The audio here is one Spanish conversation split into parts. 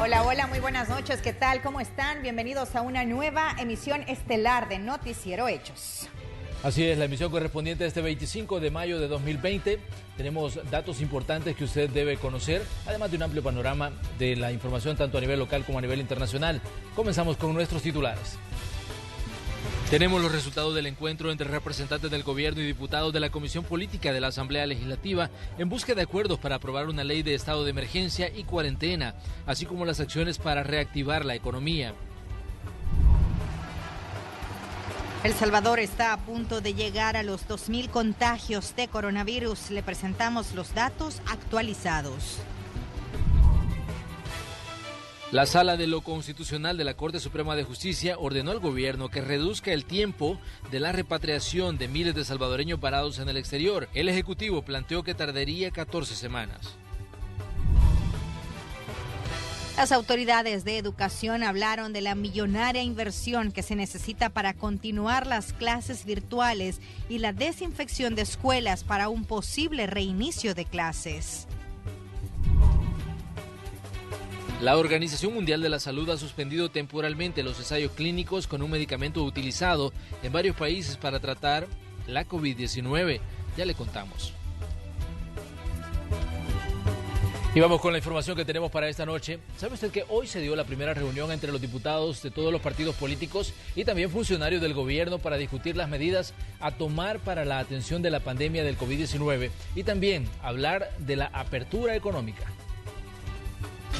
Hola, hola, muy buenas noches. ¿Qué tal? ¿Cómo están? Bienvenidos a una nueva emisión estelar de Noticiero Hechos. Así es, la emisión correspondiente a este 25 de mayo de 2020. Tenemos datos importantes que usted debe conocer, además de un amplio panorama de la información tanto a nivel local como a nivel internacional. Comenzamos con nuestros titulares. Tenemos los resultados del encuentro entre representantes del gobierno y diputados de la Comisión Política de la Asamblea Legislativa en busca de acuerdos para aprobar una ley de estado de emergencia y cuarentena, así como las acciones para reactivar la economía. El Salvador está a punto de llegar a los 2.000 contagios de coronavirus. Le presentamos los datos actualizados. La Sala de lo Constitucional de la Corte Suprema de Justicia ordenó al gobierno que reduzca el tiempo de la repatriación de miles de salvadoreños varados en el exterior. El Ejecutivo planteó que tardaría 14 semanas. Las autoridades de educación hablaron de la millonaria inversión que se necesita para continuar las clases virtuales y la desinfección de escuelas para un posible reinicio de clases. La Organización Mundial de la Salud ha suspendido temporalmente los ensayos clínicos con un medicamento utilizado en varios países para tratar la COVID-19. Ya le contamos. Y vamos con la información que tenemos para esta noche. ¿Sabe usted que hoy se dio la primera reunión entre los diputados de todos los partidos políticos y también funcionarios del gobierno para discutir las medidas a tomar para la atención de la pandemia del COVID-19 y también hablar de la apertura económica?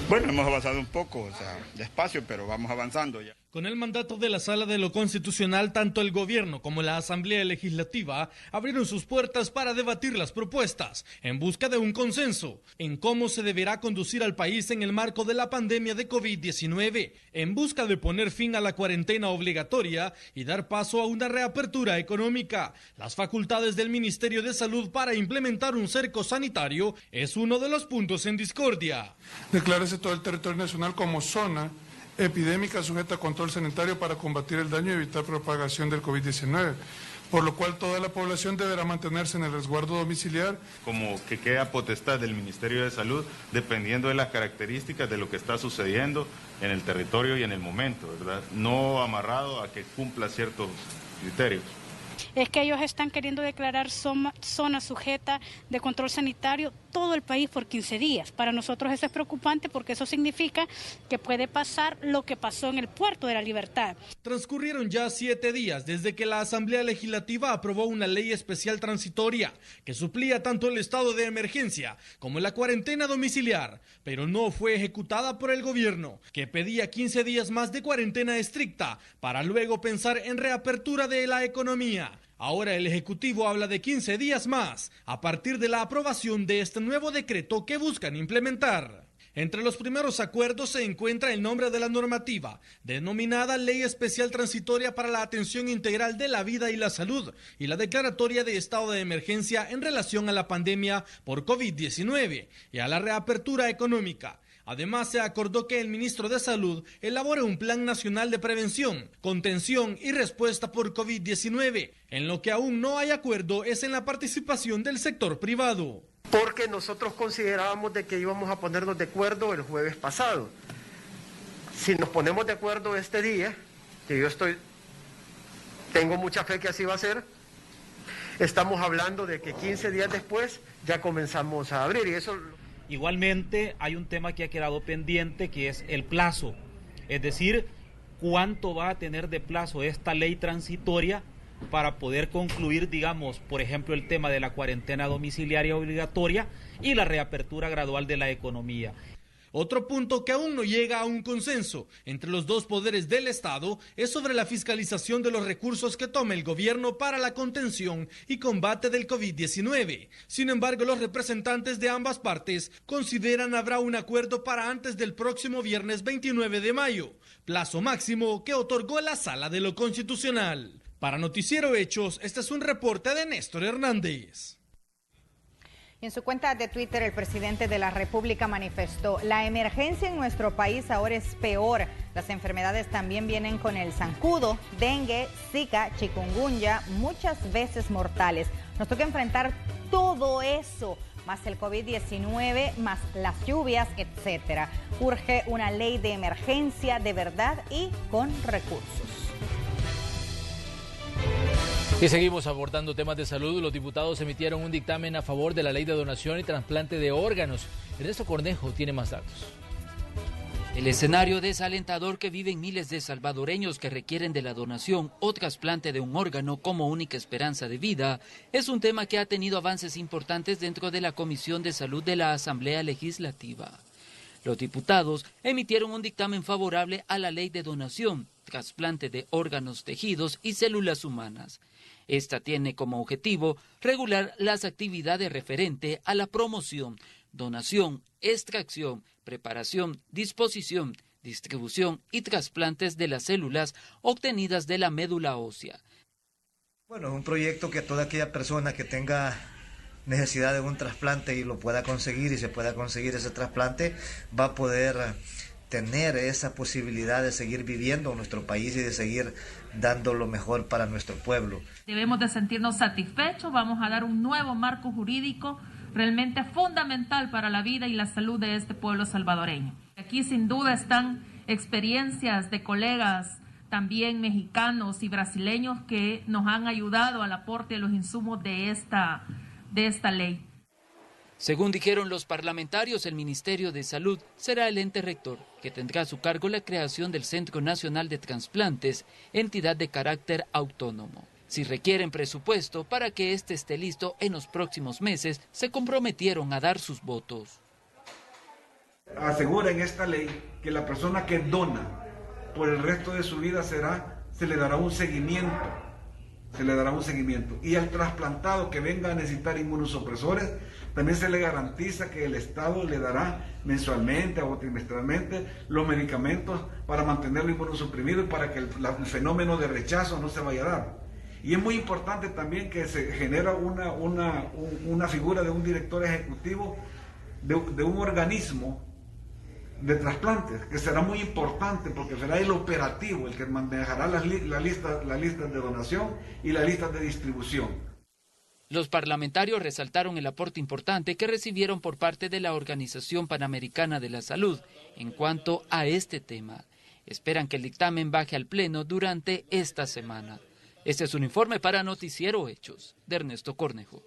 Bueno, hemos avanzado un poco, despacio, pero vamos avanzando ya. Con el mandato de la Sala de lo Constitucional, tanto el gobierno como la Asamblea Legislativa abrieron sus puertas para debatir las propuestas en busca de un consenso en cómo se deberá conducir al país en el marco de la pandemia de COVID-19, en busca de poner fin a la cuarentena obligatoria y dar paso a una reapertura económica. Las facultades del Ministerio de Salud para implementar un cerco sanitario es uno de los puntos en discordia. Declárese todo el territorio nacional como zona epidémica sujeta a control sanitario para combatir el daño y evitar propagación del COVID-19, por lo cual toda la población deberá mantenerse en el resguardo domiciliar. Como que queda potestad del Ministerio de Salud dependiendo de las características de lo que está sucediendo en el territorio y en el momento, ¿verdad? No amarrado a que cumpla ciertos criterios. Es que ellos están queriendo declarar zona sujeta de control sanitario todo el país por 15 días. Para nosotros eso es preocupante porque eso significa que puede pasar lo que pasó en el Puerto de la Libertad. Transcurrieron ya 7 días desde que la Asamblea Legislativa aprobó una ley especial transitoria que suplía tanto el estado de emergencia como la cuarentena domiciliar, pero no fue ejecutada por el gobierno, que pedía 15 días más de cuarentena estricta para luego pensar en reapertura de la economía. Ahora el Ejecutivo habla de 15 días más a partir de la aprobación de este nuevo decreto que buscan implementar. Entre los primeros acuerdos se encuentra el nombre de la normativa, denominada Ley Especial Transitoria para la Atención Integral de la Vida y la Salud, y la declaratoria de estado de emergencia en relación a la pandemia por COVID-19 y a la reapertura económica. Además, se acordó que el ministro de Salud elabore un plan nacional de prevención, contención y respuesta por COVID-19. En lo que aún no hay acuerdo es en la participación del sector privado. Porque nosotros considerábamos de que íbamos a ponernos de acuerdo el jueves pasado. Si nos ponemos de acuerdo este día, que tengo mucha fe que así va a ser, estamos hablando de que 15 días después ya comenzamos a abrir y eso... Igualmente hay un tema que ha quedado pendiente, que es el plazo, es decir, cuánto va a tener de plazo esta ley transitoria para poder concluir, digamos, por ejemplo, el tema de la cuarentena domiciliaria obligatoria y la reapertura gradual de la economía. Otro punto que aún no llega a un consenso entre los dos poderes del Estado es sobre la fiscalización de los recursos que toma el gobierno para la contención y combate del COVID-19. Sin embargo, los representantes de ambas partes consideran habrá un acuerdo para antes del próximo viernes 29 de mayo, plazo máximo que otorgó la Sala de lo Constitucional. Para Noticiero Hechos, este es un reporte de Néstor Hernández. En su cuenta de Twitter, el presidente de la República manifestó: la emergencia en nuestro país ahora es peor. Las enfermedades también vienen con el zancudo, dengue, zika, chikungunya, muchas veces mortales. Nos toca enfrentar todo eso, más el COVID-19, más las lluvias, etcétera. Urge una ley de emergencia de verdad y con recursos. Y seguimos abordando temas de salud. Los diputados emitieron un dictamen a favor de la ley de donación y trasplante de órganos. Ernesto Cornejo tiene más datos. El escenario desalentador que viven miles de salvadoreños que requieren de la donación o trasplante de un órgano como única esperanza de vida es un tema que ha tenido avances importantes dentro de la Comisión de Salud de la Asamblea Legislativa. Los diputados emitieron un dictamen favorable a la ley de donación, trasplante de órganos, tejidos y células humanas. Esta tiene como objetivo regular las actividades referente a la promoción, donación, extracción, preparación, disposición, distribución y trasplantes de las células obtenidas de la médula ósea. Bueno, es un proyecto que toda aquella persona que tenga necesidad de un trasplante y lo pueda conseguir y se pueda conseguir ese trasplante, va a poder tener esa posibilidad de seguir viviendo en nuestro país y de seguir dando lo mejor para nuestro pueblo. Debemos de sentirnos satisfechos, vamos a dar un nuevo marco jurídico realmente fundamental para la vida y la salud de este pueblo salvadoreño. Aquí sin duda están experiencias de colegas también mexicanos y brasileños que nos han ayudado al aporte de los insumos de esta ley. Según dijeron los parlamentarios, el Ministerio de Salud será el ente rector, que tendrá a su cargo la creación del Centro Nacional de Transplantes, entidad de carácter autónomo. Si requieren presupuesto para que éste esté listo en los próximos meses, se comprometieron a dar sus votos. Asegura en esta ley que la persona que dona por el resto de su vida se le dará un seguimiento. Y al trasplantado que venga a necesitar inmunosupresores, también se le garantiza que el Estado le dará mensualmente o trimestralmente los medicamentos para mantenerlo inmunosuprimido y para que el fenómeno de rechazo no se vaya a dar. Y es muy importante también que se genera una figura de un director ejecutivo de un organismo de trasplantes, que será muy importante porque será el operativo el que manejará las listas de donación y las listas de distribución. Los parlamentarios resaltaron el aporte importante que recibieron por parte de la Organización Panamericana de la Salud en cuanto a este tema. Esperan que el dictamen baje al Pleno durante esta semana. Este es un informe para Noticiero Hechos, de Ernesto Cornejo.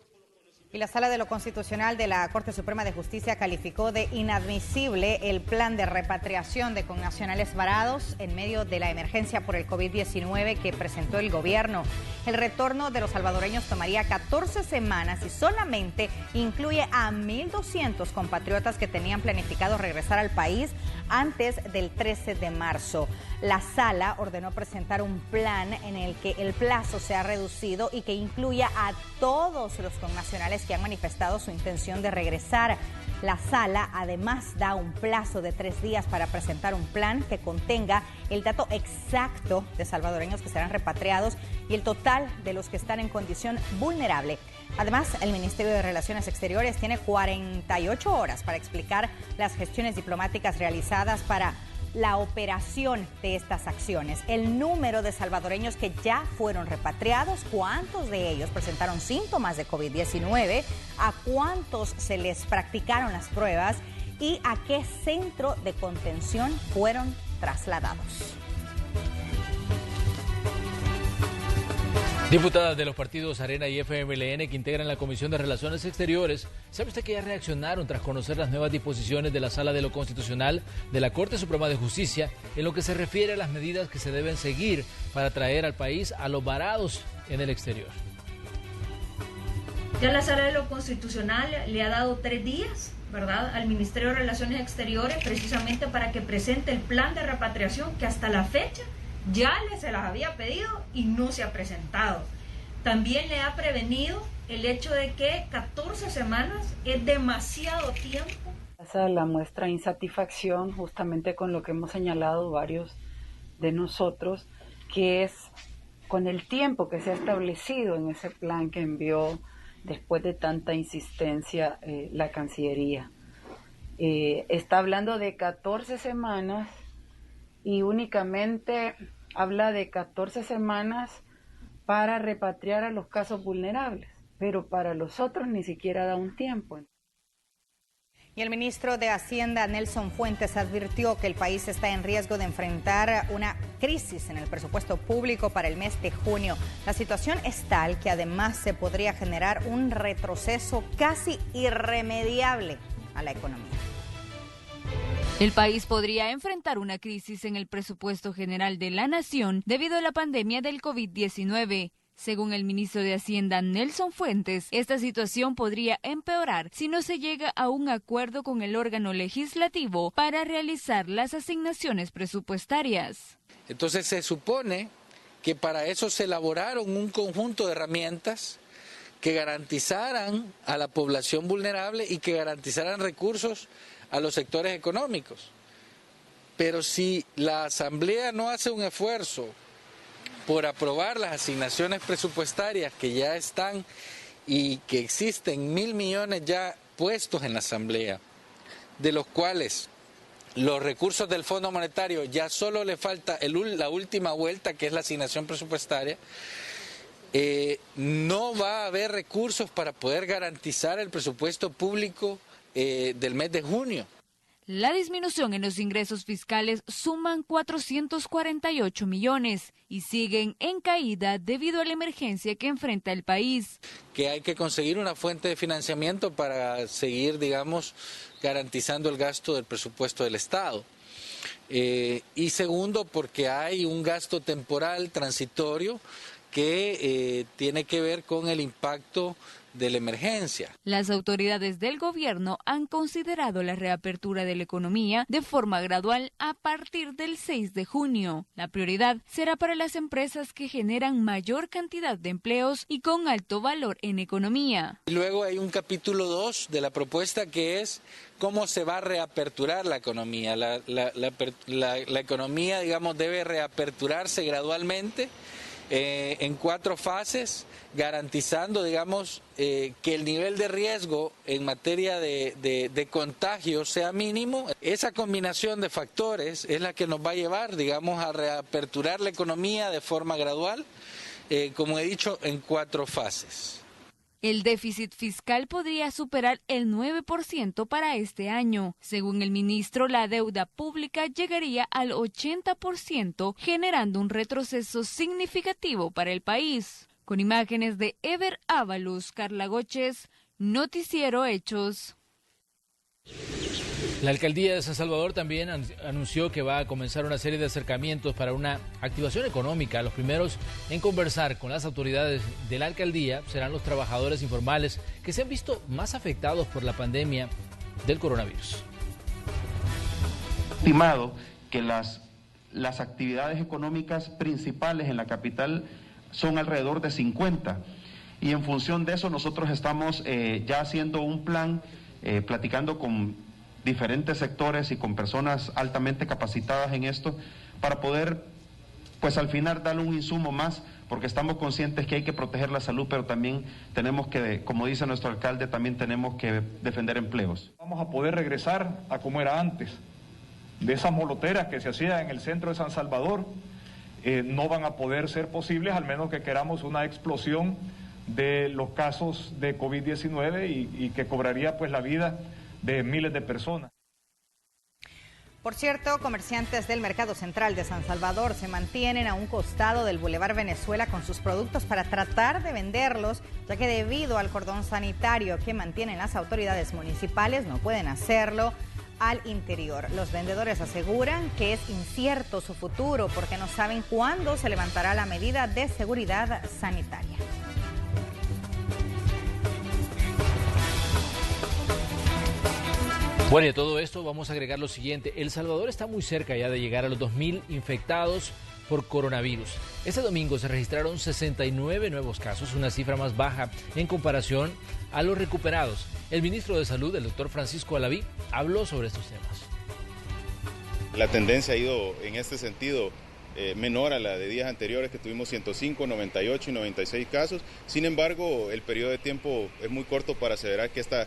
Y la Sala de lo Constitucional de la Corte Suprema de Justicia calificó de inadmisible el plan de repatriación de connacionales varados en medio de la emergencia por el COVID-19 que presentó el gobierno. El retorno de los salvadoreños tomaría 14 semanas y solamente incluye a 1.200 compatriotas que tenían planificado regresar al país antes del 13 de marzo. La Sala ordenó presentar un plan en el que el plazo sea reducido y que incluya a todos los connacionales que han manifestado su intención de regresar. La Sala además da un plazo de 3 días para presentar un plan que contenga el dato exacto de salvadoreños que serán repatriados y el total de los que están en condición vulnerable. Además, el Ministerio de Relaciones Exteriores tiene 48 horas para explicar las gestiones diplomáticas realizadas para la operación de estas acciones, el número de salvadoreños que ya fueron repatriados, cuántos de ellos presentaron síntomas de COVID-19, a cuántos se les practicaron las pruebas y a qué centro de contención fueron trasladados. Diputadas de los partidos Arena y FMLN que integran la Comisión de Relaciones Exteriores, ¿sabe usted que ya reaccionaron tras conocer las nuevas disposiciones de la Sala de lo Constitucional de la Corte Suprema de Justicia en lo que se refiere a las medidas que se deben seguir para traer al país a los varados en el exterior? Ya la Sala de lo Constitucional le ha dado 3 días, ¿verdad?, al Ministerio de Relaciones Exteriores precisamente para que presente el plan de repatriación que hasta la fecha ya se las había pedido y no se ha presentado. También le ha prevenido el hecho de que 14 semanas es demasiado tiempo. La muestra insatisfacción justamente con lo que hemos señalado varios de nosotros, que es con el tiempo que se ha establecido en ese plan que envió después de tanta insistencia la Cancillería. Está hablando de 14 semanas y únicamente habla de 14 semanas para repatriar a los casos vulnerables. pero para los otros ni siquiera da un tiempo. Y el ministro de Hacienda, Nelson Fuentes, advirtió que el país está en riesgo de enfrentar una crisis en el presupuesto público para el mes de junio. La situación es tal que además se podría generar un retroceso casi irremediable a la economía. El país podría enfrentar una crisis en el presupuesto general de la nación debido a la pandemia del COVID-19. Según el ministro de Hacienda, Nelson Fuentes, esta situación podría empeorar si no se llega a un acuerdo con el órgano legislativo para realizar las asignaciones presupuestarias. Entonces se supone que para eso se elaboraron un conjunto de herramientas que garantizaran a la población vulnerable y que garantizaran recursos a los sectores económicos. Pero si la Asamblea no hace un esfuerzo por aprobar las asignaciones presupuestarias que ya están y que existen 1.000 millones ya puestos en la Asamblea, de los cuales los recursos del Fondo Monetario ya solo le falta la última vuelta, que es la asignación presupuestaria, no va a haber recursos para poder garantizar el presupuesto público del mes de junio. La disminución en los ingresos fiscales suman 448 millones y siguen en caída debido a la emergencia que enfrenta el país. Que hay que conseguir una fuente de financiamiento para seguir, digamos, garantizando el gasto del presupuesto del Estado. Y segundo, porque hay un gasto temporal transitorio que tiene que ver con el impacto de la emergencia. Las autoridades del gobierno han considerado la reapertura de la economía de forma gradual a partir del 6 de junio. La prioridad será para las empresas que generan mayor cantidad de empleos y con alto valor en economía. Y luego hay un capítulo 2 de la propuesta que es cómo se va a reaperturar la economía. La economía, digamos, debe reaperturarse gradualmente en 4 fases, garantizando, digamos, que el nivel de riesgo en materia de contagio sea mínimo. Esa combinación de factores es la que nos va a llevar, digamos, a reaperturar la economía de forma gradual, como he dicho, en 4 fases. El déficit fiscal podría superar el 9% para este año. Según el ministro, la deuda pública llegaría al 80%, generando un retroceso significativo para el país. Con imágenes de Ever Ábalos, Carla Góchez, Noticiero Hechos. La alcaldía de San Salvador también anunció que va a comenzar una serie de acercamientos para una activación económica. Los primeros en conversar con las autoridades de la alcaldía serán los trabajadores informales que se han visto más afectados por la pandemia del coronavirus. Estimado que las actividades económicas principales en la capital son alrededor de 50 y en función de eso nosotros estamos ya haciendo un plan, platicando con diferentes sectores y con personas altamente capacitadas en esto para poder, pues al final darle un insumo más, porque estamos conscientes que hay que proteger la salud, pero también tenemos que, como dice nuestro alcalde, también tenemos que defender empleos. Vamos a poder regresar a como era antes, de esas moloteras que se hacían en el centro de San Salvador, no van a poder ser posibles, al menos que queramos una explosión de los casos de COVID-19 y que cobraría pues la vida de miles de personas. Por cierto, comerciantes del Mercado Central de San Salvador se mantienen a un costado del Boulevard Venezuela con sus productos para tratar de venderlos, ya que debido al cordón sanitario que mantienen las autoridades municipales no pueden hacerlo al interior. Los vendedores aseguran que es incierto su futuro porque no saben cuándo se levantará la medida de seguridad sanitaria. Bueno, y a todo esto vamos a agregar lo siguiente. El Salvador está muy cerca ya de llegar a los 2.000 infectados por coronavirus. Este domingo se registraron 69 nuevos casos, una cifra más baja en comparación a los recuperados. El ministro de Salud, el doctor Francisco Alaví, habló sobre estos temas. La tendencia ha ido en este sentido menor a la de días anteriores, que tuvimos 105, 98 y 96 casos. Sin embargo, el periodo de tiempo es muy corto para aseverar que esta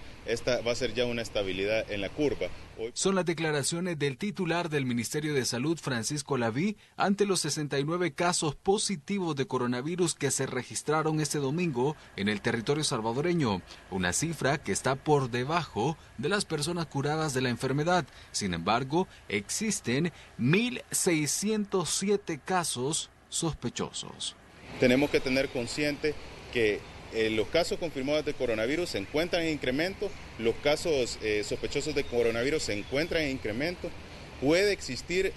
va a ser ya una estabilidad en la curva. Son las declaraciones del titular del Ministerio de Salud, Francisco Laví, ante los 69 casos positivos de coronavirus que se registraron este domingo en el territorio salvadoreño, una cifra que está por debajo de las personas curadas de la enfermedad. Sin embargo, existen 1.607 casos sospechosos. Tenemos que tener consciente que los casos confirmados de coronavirus se encuentran en incremento, los casos sospechosos de coronavirus se encuentran en incremento. Puede existir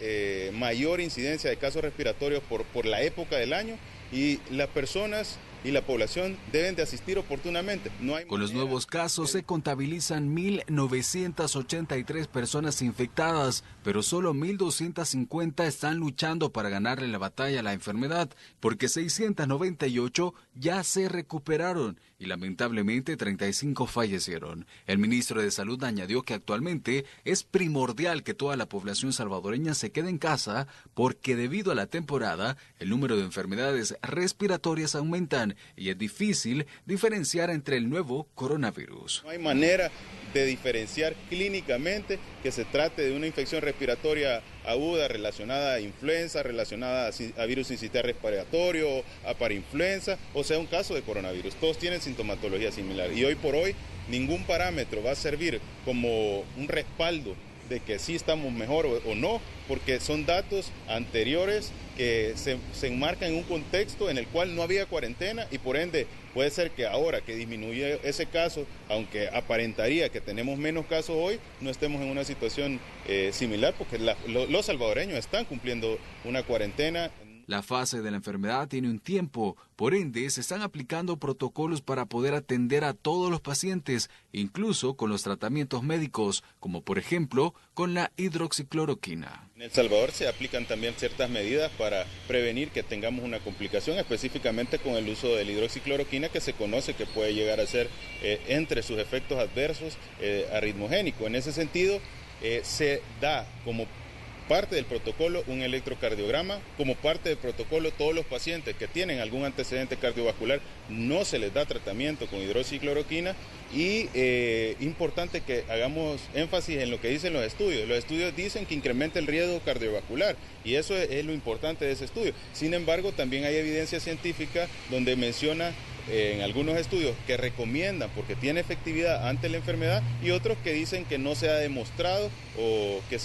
mayor incidencia de casos respiratorios por la época del año, y las personas y la población deben de asistir oportunamente. Con los nuevos casos se contabilizan 1.983 personas infectadas, pero solo 1.250 están luchando para ganarle la batalla a la enfermedad, porque 698 ya se recuperaron y lamentablemente 35 fallecieron. El ministro de Salud añadió que actualmente es primordial que toda la población salvadoreña se quede en casa, porque debido a la temporada el número de enfermedades respiratorias aumentan y es difícil diferenciar entre el nuevo coronavirus. No hay manera de diferenciar clínicamente que se trate de una infección respiratoria aguda relacionada a influenza, relacionada a virus sincitial respiratorio, a parainfluenza, o sea, un caso de coronavirus. Todos tienen sintomatología similar y hoy por hoy ningún parámetro va a servir como un respaldo de que sí estamos mejor o no, porque son datos anteriores que se enmarcan en un contexto en el cual no había cuarentena, y por ende puede ser que ahora que disminuye ese caso, aunque aparentaría que tenemos menos casos hoy, no estemos en una situación similar, porque los salvadoreños están cumpliendo una cuarentena. La fase de la enfermedad tiene un tiempo, por ende se están aplicando protocolos para poder atender a todos los pacientes, incluso con los tratamientos médicos, como por ejemplo con la hidroxicloroquina. En El Salvador se aplican también ciertas medidas para prevenir que tengamos una complicación, específicamente con el uso de la hidroxicloroquina, que se conoce que puede llegar a ser entre sus efectos adversos arritmogénico. En ese sentido, se da como parte del protocolo un electrocardiograma, como parte del protocolo todos los pacientes que tienen algún antecedente cardiovascular no se les da tratamiento con hidroxicloroquina, y importante que hagamos énfasis en lo que dicen los estudios. Los estudios dicen que incrementa el riesgo cardiovascular y eso es lo importante de ese estudio. Sin embargo, también hay evidencia científica donde menciona en algunos estudios que recomiendan porque tiene efectividad ante la enfermedad, y otros que dicen que no se ha demostrado o que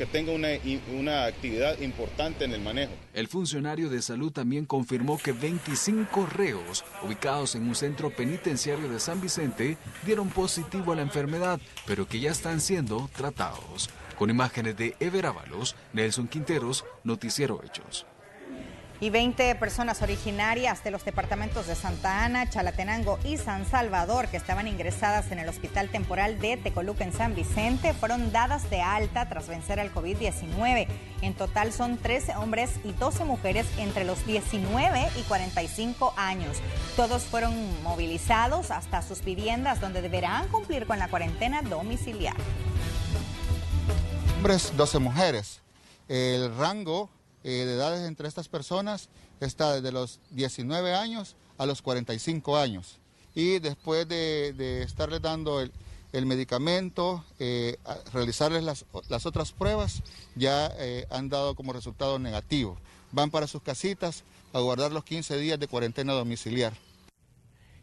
tenga una actividad importante en el manejo. El funcionario de salud también confirmó que 25 reos ubicados en un centro penitenciario de San Vicente dieron positivo a la enfermedad, pero que ya están siendo tratados. Con imágenes de Ever Ábalos, Nelson Quinteros, Noticiero Hechos. Y 20 personas originarias de los departamentos de Santa Ana, Chalatenango y San Salvador, que estaban ingresadas en el Hospital Temporal de Tecoluca en San Vicente, fueron dadas de alta tras vencer al COVID-19. En total son 13 hombres y 12 mujeres entre los 19 y 45 años. Todos fueron movilizados hasta sus viviendas, donde deberán cumplir con la cuarentena domiciliar. Hombres, 12 mujeres. El rango de edades entre estas personas está desde los 19 años a los 45 años. Y después de estarles dando el medicamento, realizarles las otras pruebas, ya han dado como resultado negativo. Van para sus casitas a guardar los 15 días de cuarentena domiciliar.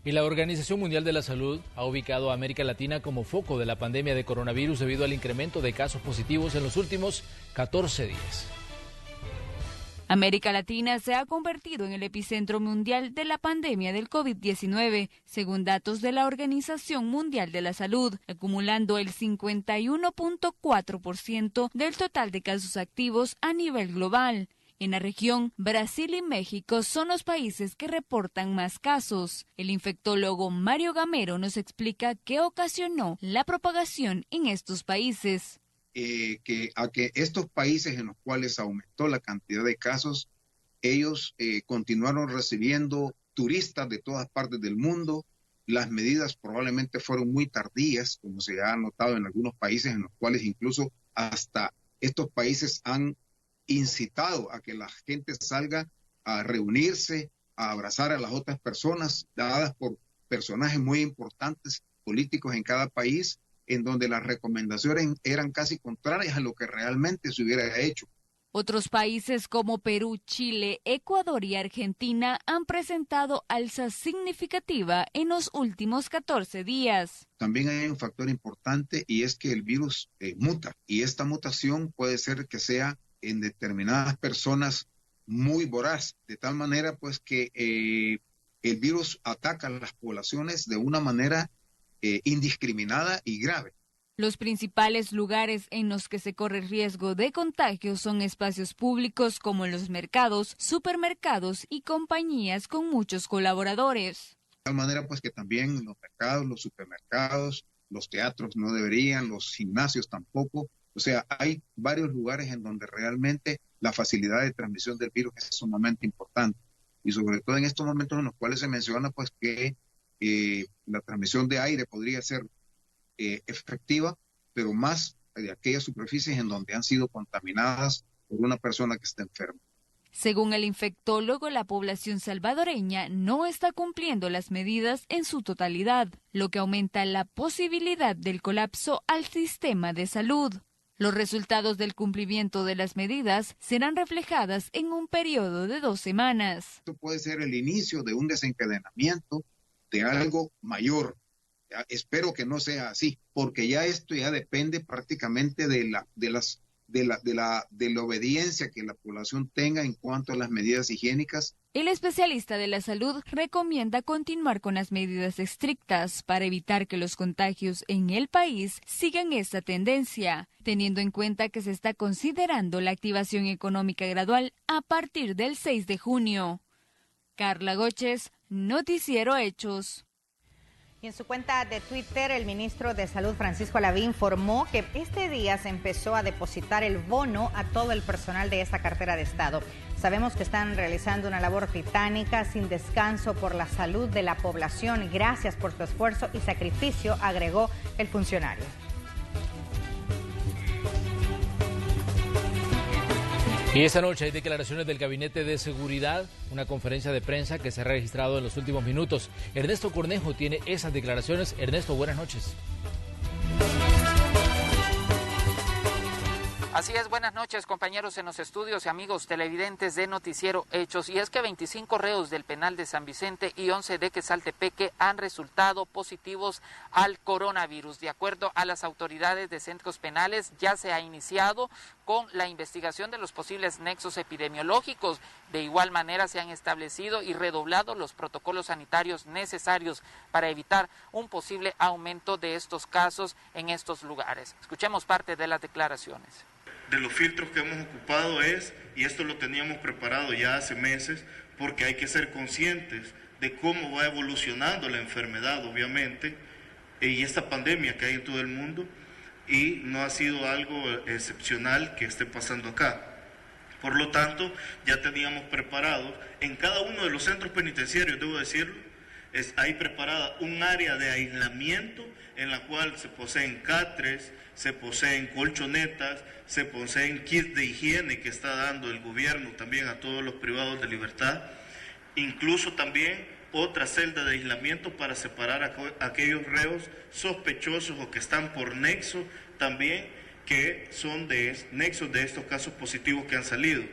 Y la Organización Mundial de la Salud ha ubicado a América Latina como foco de la pandemia de coronavirus debido al incremento de casos positivos en los últimos 14 días. América Latina se ha convertido en el epicentro mundial de la pandemia del COVID-19, según datos de la Organización Mundial de la Salud, acumulando el 51.4% del total de casos activos a nivel global. En la región, Brasil y México son los países que reportan más casos. El infectólogo Mario Gamero nos explica qué ocasionó la propagación en estos países. Que estos países en los cuales aumentó la cantidad de casos, ellos continuaron recibiendo turistas de todas partes del mundo. Las medidas probablemente fueron muy tardías, como se ha notado en algunos países en los cuales incluso hasta estos países han incitado a que la gente salga a reunirse, a abrazar a las otras personas, dadas por personajes muy importantes políticos en cada país, en donde las recomendaciones eran casi contrarias a lo que realmente se hubiera hecho. Otros países como Perú, Chile, Ecuador y Argentina han presentado alza significativa en los últimos 14 días. También hay un factor importante y es que el virus muta, y esta mutación puede ser que sea en determinadas personas muy voraz, de tal manera pues que el virus ataca a las poblaciones de una manera indiscriminada y grave. Los principales lugares en los que se corre riesgo de contagio son espacios públicos como los mercados, supermercados y compañías con muchos colaboradores. De tal manera pues que también los mercados, los supermercados, los teatros no deberían, los gimnasios tampoco. O sea, hay varios lugares en donde realmente la facilidad de transmisión del virus es sumamente importante. Y sobre todo en estos momentos en los cuales se menciona pues que la transmisión de aire podría ser efectiva, pero más de aquellas superficies en donde han sido contaminadas por una persona que está enferma. Según el infectólogo, la población salvadoreña no está cumpliendo las medidas en su totalidad, lo que aumenta la posibilidad del colapso al sistema de salud. Los resultados del cumplimiento de las medidas serán reflejadas en un periodo de 2 semanas. Esto puede ser el inicio de un desencadenamiento de algo mayor. Espero que no sea así, porque ya esto ya depende prácticamente de la obediencia que la población tenga en cuanto a las medidas higiénicas. El especialista de la salud recomienda continuar con las medidas estrictas para evitar que los contagios en el país sigan esta tendencia, teniendo en cuenta que se está considerando la activación económica gradual a partir del 6 de junio. Carla Góchez, Noticiero Hechos. Y en su cuenta de Twitter, el ministro de Salud, Francisco Alaví, informó que este día se empezó a depositar el bono a todo el personal de esta cartera de Estado. Sabemos que están realizando una labor titánica, sin descanso, por la salud de la población. Gracias por su esfuerzo y sacrificio, agregó el funcionario. Y esta noche hay declaraciones del Gabinete de Seguridad, una conferencia de prensa que se ha registrado en los últimos minutos. Ernesto Cornejo tiene esas declaraciones. Ernesto, buenas noches. Así es, buenas noches compañeros en los estudios y amigos televidentes de Noticiero Hechos. Y es que 25 reos del penal de San Vicente y 11 de Quezaltepeque han resultado positivos al coronavirus. De acuerdo a las autoridades de centros penales, ya se ha iniciado con la investigación de los posibles nexos epidemiológicos. De igual manera se han establecido y redoblado los protocolos sanitarios necesarios para evitar un posible aumento de estos casos en estos lugares. Escuchemos parte de las declaraciones. De los filtros que hemos ocupado y esto lo teníamos preparado ya hace meses, porque hay que ser conscientes de cómo va evolucionando la enfermedad, obviamente, y esta pandemia que hay en todo el mundo, y no ha sido algo excepcional que esté pasando acá. Por lo tanto, ya teníamos preparado, en cada uno de los centros penitenciarios, debo decirlo, hay preparada un área de aislamiento en la cual se poseen catres, se poseen colchonetas, se poseen kits de higiene que está dando el gobierno también a todos los privados de libertad, incluso también otra celda de aislamiento para separar a aquellos reos sospechosos o que están por nexo también, que son de nexos de estos casos positivos que han salido.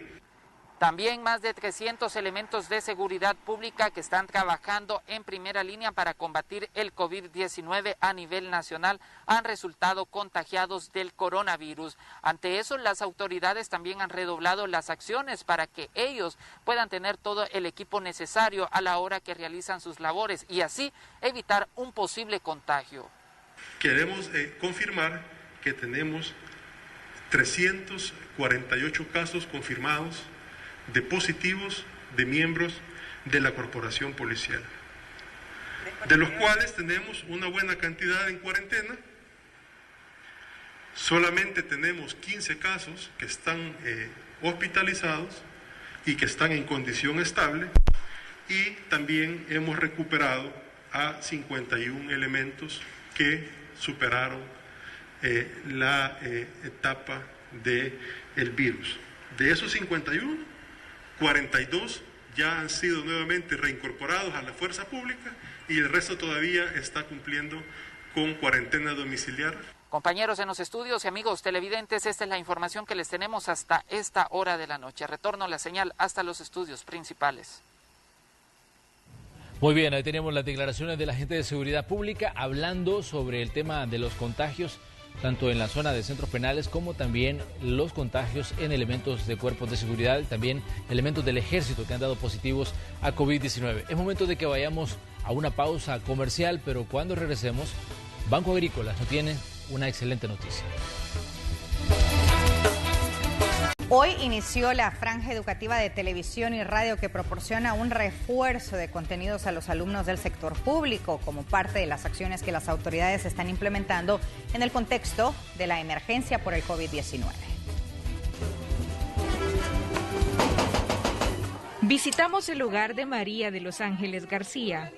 También más de 300 elementos de seguridad pública que están trabajando en primera línea para combatir el COVID-19 a nivel nacional han resultado contagiados del coronavirus. Ante eso, las autoridades también han redoblado las acciones para que ellos puedan tener todo el equipo necesario a la hora que realizan sus labores y así evitar un posible contagio. Queremos confirmar que tenemos 348 casos confirmados de positivos de miembros de la corporación policial, de los cuales tenemos una buena cantidad en cuarentena. Solamente tenemos 15 casos que están hospitalizados y que están en condición estable, y también hemos recuperado a 51 elementos que superaron la etapa del virus. De esos 51, 42 ya han sido nuevamente reincorporados a la fuerza pública y el resto todavía está cumpliendo con cuarentena domiciliar. Compañeros en los estudios y amigos televidentes, esta es la información que les tenemos hasta esta hora de la noche. Retorno la señal hasta los estudios principales. Muy bien, ahí tenemos las declaraciones de la gente de seguridad pública hablando sobre el tema de los contagios, tanto en la zona de centros penales como también los contagios en elementos de cuerpos de seguridad y también elementos del ejército que han dado positivos a COVID-19. Es momento de que vayamos a una pausa comercial, pero cuando regresemos, Banco Agrícola nos tiene una excelente noticia. Hoy inició la franja educativa de televisión y radio que proporciona un refuerzo de contenidos a los alumnos del sector público como parte de las acciones que las autoridades están implementando en el contexto de la emergencia por el COVID-19. Visitamos el hogar de María de Los Ángeles García.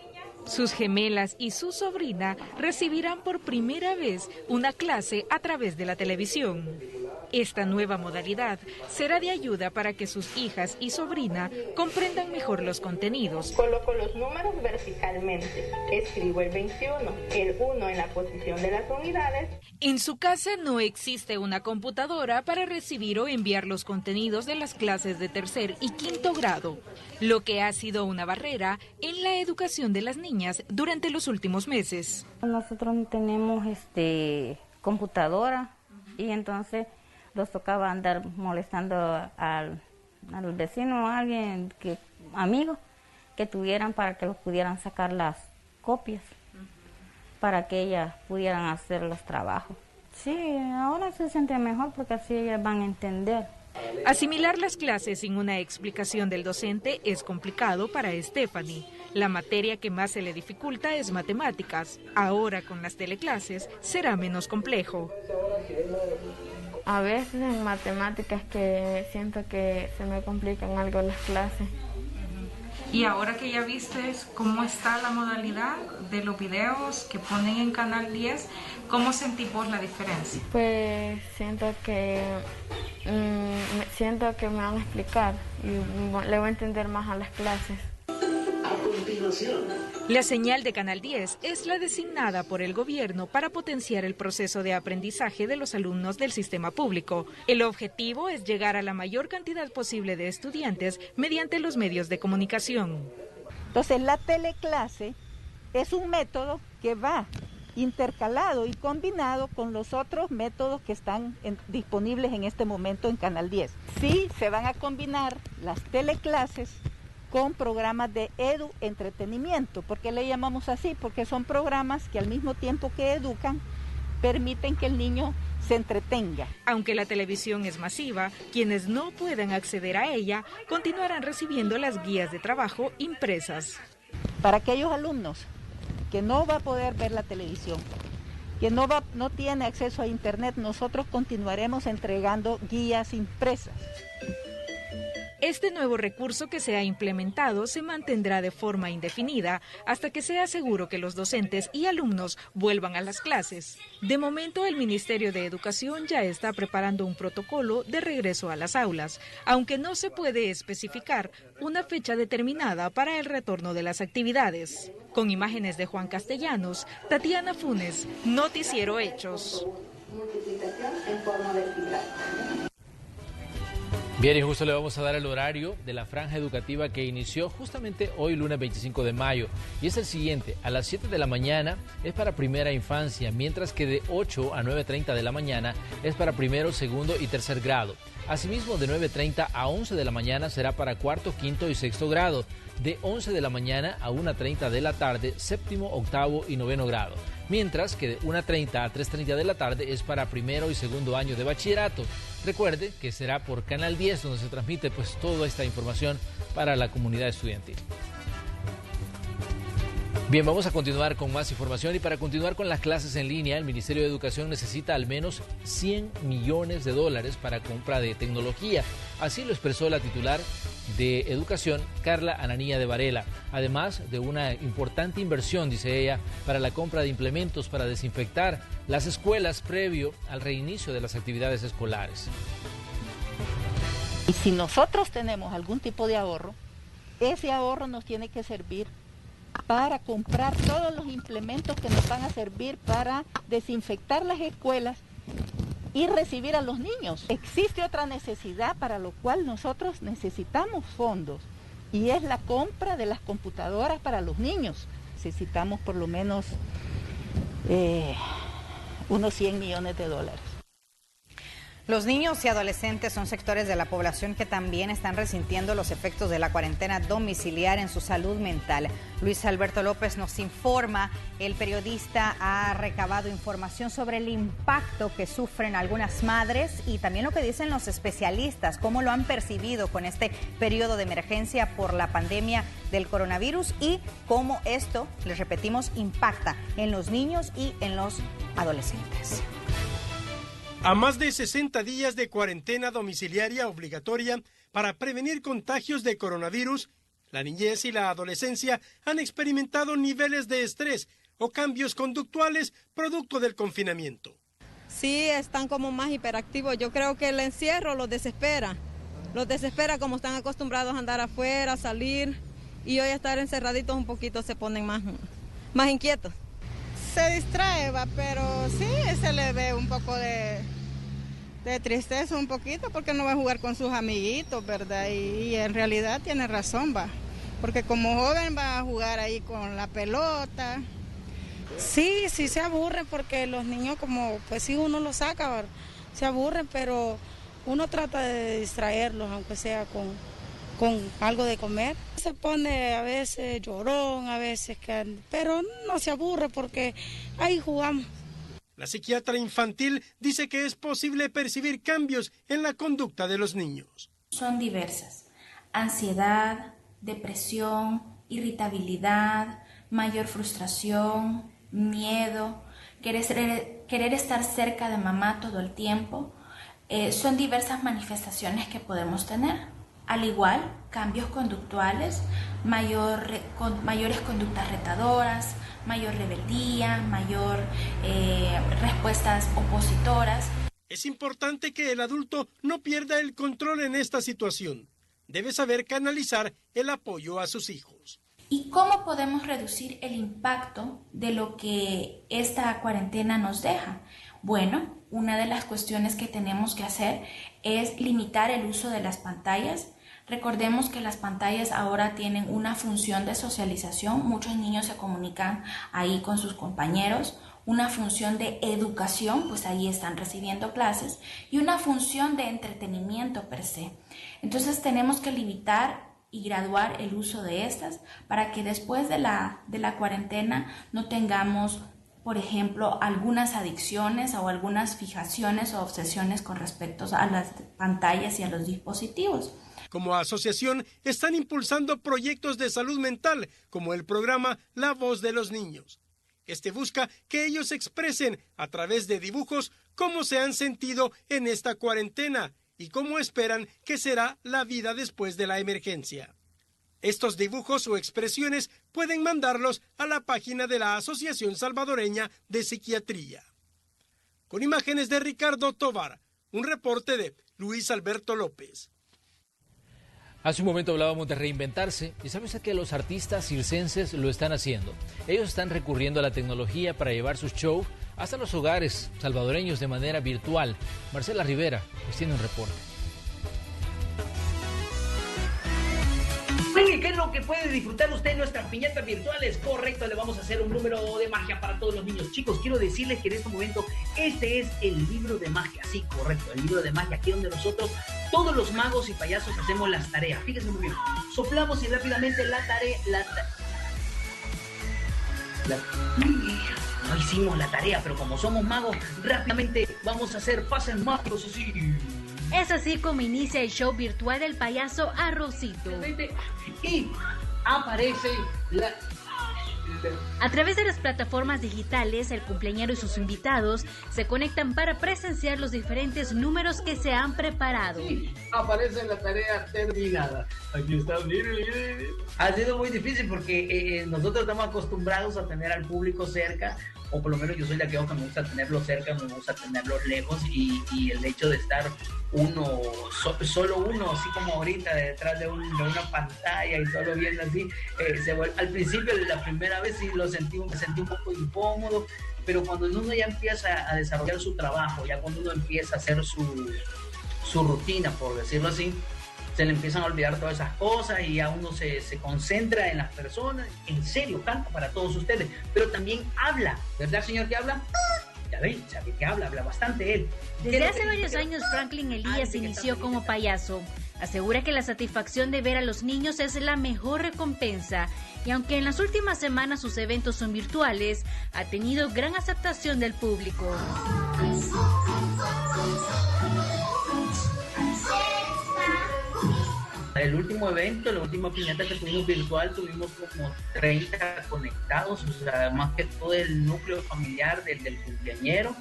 Sus gemelas y su sobrina recibirán por primera vez una clase a través de la televisión. Esta nueva modalidad será de ayuda para que sus hijas y sobrina comprendan mejor los contenidos. Coloco los números verticalmente, escribo el 21, el 1 en la posición de las unidades. En su casa no existe una computadora para recibir o enviar los contenidos de las clases de tercer y quinto grado, lo que ha sido una barrera en la educación de las niñas durante los últimos meses. Nosotros no tenemos computadora y entonces los tocaba andar molestando al vecino o a alguien, amigos que tuvieran para que los pudieran sacar las copias, para que ellas pudieran hacer los trabajos. Sí, ahora se siente mejor porque así ellas van a entender. Asimilar las clases sin una explicación del docente es complicado para Stephanie. La materia que más se le dificulta es matemáticas. Ahora con las teleclases será menos complejo. A veces en matemáticas que siento que se me complican algo las clases. Y ahora que ya viste cómo está la modalidad de los videos que ponen en Canal 10, ¿cómo sentís vos la diferencia? Pues siento que me van a explicar y le voy a entender más a las clases. La señal de Canal 10 es la designada por el gobierno para potenciar el proceso de aprendizaje de los alumnos del sistema público. El objetivo es llegar a la mayor cantidad posible de estudiantes mediante los medios de comunicación. Entonces, la teleclase es un método que va intercalado y combinado con los otros métodos que están disponibles en este momento en Canal 10. Sí, se van a combinar las teleclases con programas de eduentretenimiento. ¿Por qué le llamamos así? Porque son programas que al mismo tiempo que educan, permiten que el niño se entretenga. Aunque la televisión es masiva, quienes no puedan acceder a ella continuarán recibiendo las guías de trabajo impresas. Para aquellos alumnos que no va a poder ver la televisión, que no tiene acceso a internet, nosotros continuaremos entregando guías impresas. Este nuevo recurso que se ha implementado se mantendrá de forma indefinida hasta que sea seguro que los docentes y alumnos vuelvan a las clases. De momento, el Ministerio de Educación ya está preparando un protocolo de regreso a las aulas, aunque no se puede especificar una fecha determinada para el retorno de las actividades. Con imágenes de Juan Castellanos, Tatiana Funes, Noticiero Hechos. Bien, y justo le vamos a dar el horario de la franja educativa que inició justamente hoy, lunes 25 de mayo. Y es el siguiente: a las 7 de la mañana es para primera infancia, mientras que de 8 a 9:30 de la mañana es para primero, segundo y tercer grado. Asimismo, de 9:30 a 11 de la mañana será para cuarto, quinto y sexto grado. De 11 de la mañana a 1:30 de la tarde, séptimo, octavo y noveno grado. Mientras que de 1:30 a 3:30 de la tarde es para primero y segundo año de bachillerato. Recuerde que será por Canal 10 donde se transmite pues toda esta información para la comunidad estudiantil. Bien, vamos a continuar con más información y para continuar con las clases en línea, el Ministerio de Educación necesita al menos $100 millones para compra de tecnología. Así lo expresó la titular de Educación, Carla Ananía de Varela. Además de una importante inversión, dice ella, para la compra de implementos para desinfectar las escuelas previo al reinicio de las actividades escolares. Y si nosotros tenemos algún tipo de ahorro, ese ahorro nos tiene que servir para comprar todos los implementos que nos van a servir para desinfectar las escuelas y recibir a los niños. Existe otra necesidad para lo cual nosotros necesitamos fondos y es la compra de las computadoras para los niños. Necesitamos por lo menos unos $100 millones. Los niños y adolescentes son sectores de la población que también están resintiendo los efectos de la cuarentena domiciliaria en su salud mental. Luis Alberto López nos informa. El periodista ha recabado información sobre el impacto que sufren algunas madres y también lo que dicen los especialistas, cómo lo han percibido con este periodo de emergencia por la pandemia del coronavirus y cómo esto, les repetimos, impacta en los niños y en los adolescentes. A más de 60 días de cuarentena domiciliaria obligatoria para prevenir contagios de coronavirus, la niñez y la adolescencia han experimentado niveles de estrés o cambios conductuales producto del confinamiento. Sí, están como más hiperactivos. Yo creo que el encierro los desespera. Los desespera como están acostumbrados a andar afuera, salir, y hoy estar encerraditos un poquito se ponen más inquietos. Se distrae, pero sí, se le ve un poco de tristeza un poquito porque no va a jugar con sus amiguitos, ¿verdad? Y en realidad tiene razón, porque como joven va a jugar ahí con la pelota. Sí, se aburren porque los niños como, pues sí, uno los saca, se aburren, pero uno trata de distraerlos, aunque sea con algo de comer. Se pone a veces llorón, a veces, pero no se aburre porque ahí jugamos. La psiquiatra infantil dice que es posible percibir cambios en la conducta de los niños. Son diversas: ansiedad, depresión, irritabilidad, mayor frustración, miedo, querer estar cerca de mamá todo el tiempo. Son diversas manifestaciones que podemos tener. Al igual, cambios conductuales, mayores conductas retadoras, mayor rebeldía, mayor respuestas opositoras. Es importante que el adulto no pierda el control en esta situación. Debe saber canalizar el apoyo a sus hijos. ¿Y cómo podemos reducir el impacto de lo que esta cuarentena nos deja? Bueno, una de las cuestiones que tenemos que hacer es limitar el uso de las pantallas. Recordemos que las pantallas ahora tienen una función de socialización, muchos niños se comunican ahí con sus compañeros, una función de educación, pues ahí están recibiendo clases, y una función de entretenimiento per se. Entonces tenemos que limitar y graduar el uso de estas para que después de la cuarentena no tengamos, por ejemplo, algunas adicciones o algunas fijaciones o obsesiones con respecto a las pantallas y a los dispositivos. Como asociación están impulsando proyectos de salud mental, como el programa La Voz de los Niños. Este busca que ellos expresen a través de dibujos cómo se han sentido en esta cuarentena y cómo esperan que será la vida después de la emergencia. Estos dibujos o expresiones pueden mandarlos a la página de la Asociación Salvadoreña de Psiquiatría. Con imágenes de Ricardo Tovar, un reporte de Luis Alberto López. Hace un momento hablábamos de reinventarse y ¿sabe usted que los artistas circenses lo están haciendo? Ellos están recurriendo a la tecnología para llevar sus shows hasta los hogares salvadoreños de manera virtual. Marcela Rivera nos tiene un reporte. Bueno, ¿y qué es lo que puede disfrutar usted en nuestras piñatas virtuales? Correcto, le vamos a hacer un número de magia para todos los niños. Chicos, quiero decirles que en este momento este es el libro de magia. Sí, correcto, el libro de magia, aquí donde nosotros, todos los magos y payasos, hacemos las tareas. Fíjense muy bien, soplamos y rápidamente no hicimos la tarea, pero como somos magos, rápidamente vamos a hacer pases mágicos así. Es así como inicia el show virtual del payaso Arrocito. Y aparece A través de las plataformas digitales, el cumpleañero y sus invitados se conectan para presenciar los diferentes números que se han preparado. Sí, aparece la tarea terminada. Aquí está, miren. Ha sido muy difícil porque nosotros estamos acostumbrados a tener al público cerca o por lo menos yo soy de aquellos que me gusta tenerlos cerca, me gusta tenerlos lejos, y el hecho de estar solo uno, así como ahorita, detrás de una pantalla y solo viendo así, al principio, de la primera vez sí me sentí un poco incómodo, pero cuando uno ya empieza a desarrollar su trabajo, ya cuando uno empieza a hacer su rutina, por decirlo así, se le empiezan a olvidar todas esas cosas y ya uno se concentra en las personas. En serio, canta para todos ustedes, pero también habla, ¿verdad, señor, que habla? Ya ven, sabe que habla bastante él. Desde hace varios años, Franklin Elías inició como payaso. Asegura que la satisfacción de ver a los niños es la mejor recompensa, y aunque en las últimas semanas sus eventos son virtuales, ha tenido gran aceptación del público. El último evento, la última piñata que tuvimos virtual, tuvimos como 30 conectados, o sea, más que todo el núcleo familiar del cumpleañero,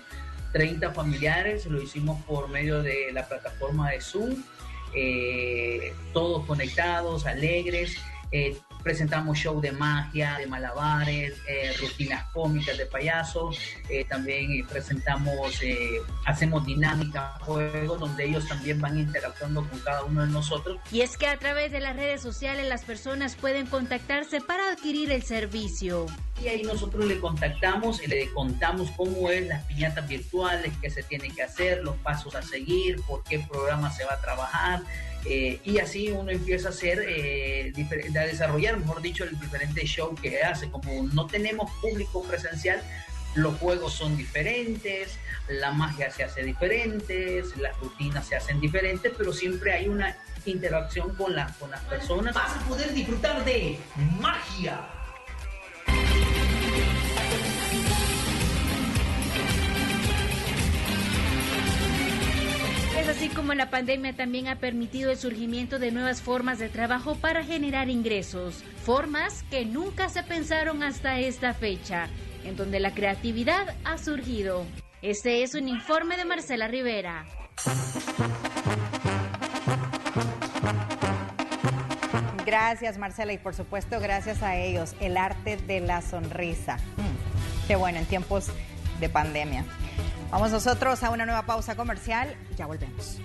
30 familiares, lo hicimos por medio de la plataforma de Zoom, todos conectados, alegres. Presentamos show de magia, de malabares, rutinas cómicas de payasos, también presentamos, hacemos dinámicas, juegos, donde ellos también van interactuando con cada uno de nosotros. Y es que a través de las redes sociales las personas pueden contactarse para adquirir el servicio. Y ahí nosotros le contactamos y le contamos cómo es las piñatas virtuales, qué se tiene que hacer, los pasos a seguir, por qué programa se va a trabajar. Y así uno empieza a hacer, a desarrollar, mejor dicho, el diferente show que hace. Como no tenemos público presencial, los juegos son diferentes, la magia se hace diferente, las rutinas se hacen diferentes, pero siempre hay una interacción con las personas. Vas a poder disfrutar de magia. Es así como la pandemia también ha permitido el surgimiento de nuevas formas de trabajo para generar ingresos, formas que nunca se pensaron hasta esta fecha, en donde la creatividad ha surgido. Este es un informe de Marcela Rivera. Gracias, Marcela, y por supuesto gracias a ellos, el arte de la sonrisa. Qué bueno, en tiempos de pandemia. Vamos nosotros a una nueva pausa comercial, ya volvemos.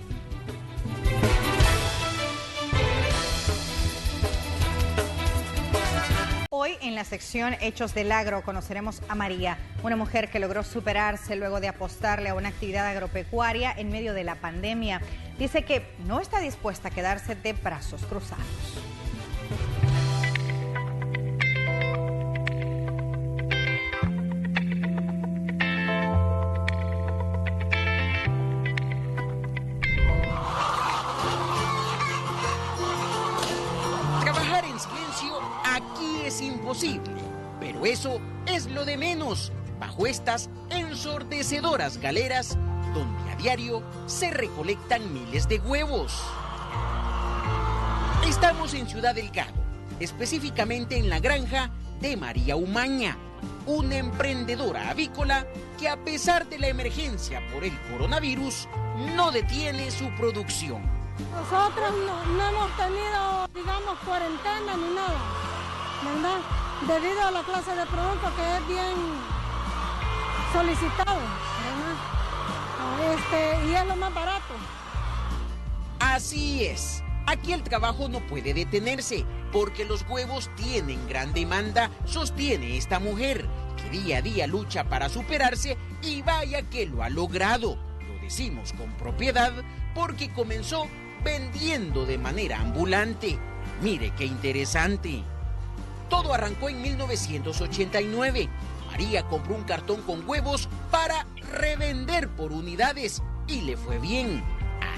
Hoy en la sección Hechos del Agro conoceremos a María, una mujer que logró superarse luego de apostarle a una actividad agropecuaria en medio de la pandemia. Dice que no está dispuesta a quedarse de brazos cruzados. Imposible, pero eso es lo de menos bajo estas ensordecedoras galeras donde a diario se recolectan miles de huevos. Estamos en Ciudad Delgado, específicamente en la granja de María Umaña, una emprendedora avícola que a pesar de la emergencia por el coronavirus no detiene su producción. Nosotros no hemos tenido, digamos, cuarentena ni nada, ¿verdad? Debido a la clase de producto que es bien solicitado, ¿verdad? Y es lo más barato. Así es. Aquí el trabajo no puede detenerse porque los huevos tienen gran demanda, sostiene esta mujer, que día a día lucha para superarse y vaya que lo ha logrado. Lo decimos con propiedad porque comenzó vendiendo de manera ambulante. Mire qué interesante. Todo arrancó en 1989. María compró un cartón con huevos para revender por unidades y le fue bien.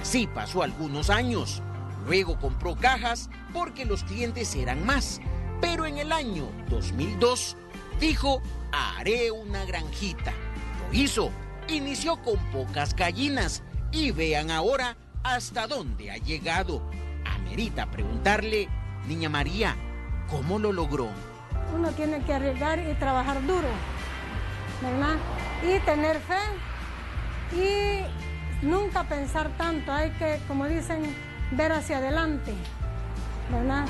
Así pasó algunos años. Luego compró cajas porque los clientes eran más. Pero en el año 2002 dijo, haré una granjita. Lo hizo. Inició con pocas gallinas y vean ahora hasta dónde ha llegado. Amerita preguntarle, niña María, ¿cómo lo logró? Uno tiene que arriesgar y trabajar duro, ¿verdad? Y tener fe y nunca pensar tanto. Hay que, como dicen, ver hacia adelante, ¿verdad?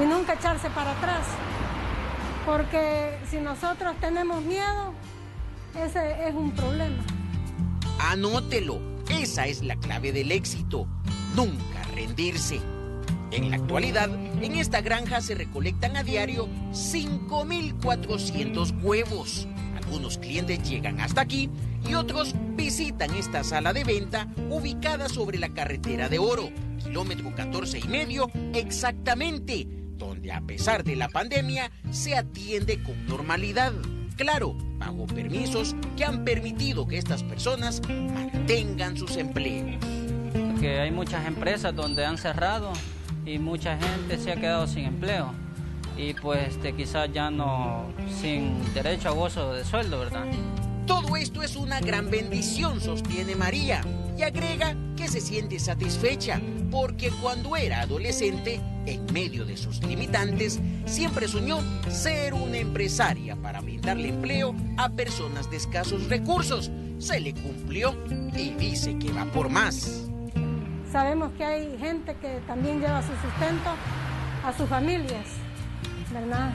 Y nunca echarse para atrás. Porque si nosotros tenemos miedo, ese es un problema. Anótelo, esa es la clave del éxito, nunca rendirse. En la actualidad, en esta granja se recolectan a diario 5.400 huevos. Algunos clientes llegan hasta aquí y otros visitan esta sala de venta ubicada sobre la carretera de Oro, kilómetro 14,5 exactamente, donde a pesar de la pandemia se atiende con normalidad. Claro, bajo permisos que han permitido que estas personas mantengan sus empleos. Que hay muchas empresas donde han cerrado y mucha gente se ha quedado sin empleo y pues quizás ya no sin derecho a gozo de sueldo, ¿verdad? Todo esto es una gran bendición, sostiene María, y agrega que se siente satisfecha porque cuando era adolescente, en medio de sus limitantes, siempre soñó ser una empresaria para brindarle empleo a personas de escasos recursos. Se le cumplió y dice que va por más. Sabemos que hay gente que también lleva su sustento a sus familias, ¿verdad?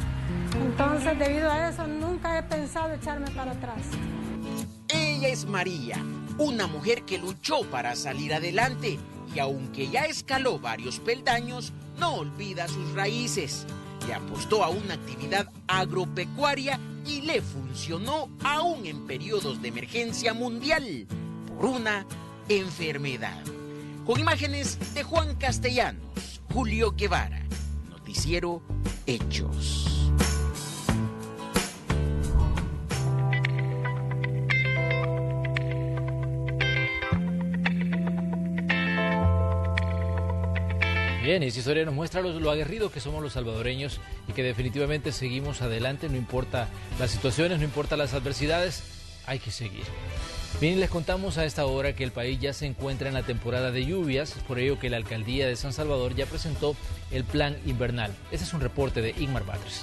Entonces, debido a eso, nunca he pensado echarme para atrás. Ella es María, una mujer que luchó para salir adelante y aunque ya escaló varios peldaños, no olvida sus raíces. Le apostó a una actividad agropecuaria y le funcionó aún en periodos de emergencia mundial por una enfermedad. Con imágenes de Juan Castellanos, Julio Guevara, Noticiero Hechos. Bien, y esta historia nos muestra lo aguerridos que somos los salvadoreños y que definitivamente seguimos adelante, no importa las situaciones, no importa las adversidades, hay que seguir. Bien, les contamos a esta hora que el país ya se encuentra en la temporada de lluvias, por ello que la alcaldía de San Salvador ya presentó el plan invernal. Este es un reporte de Ingmar Batres.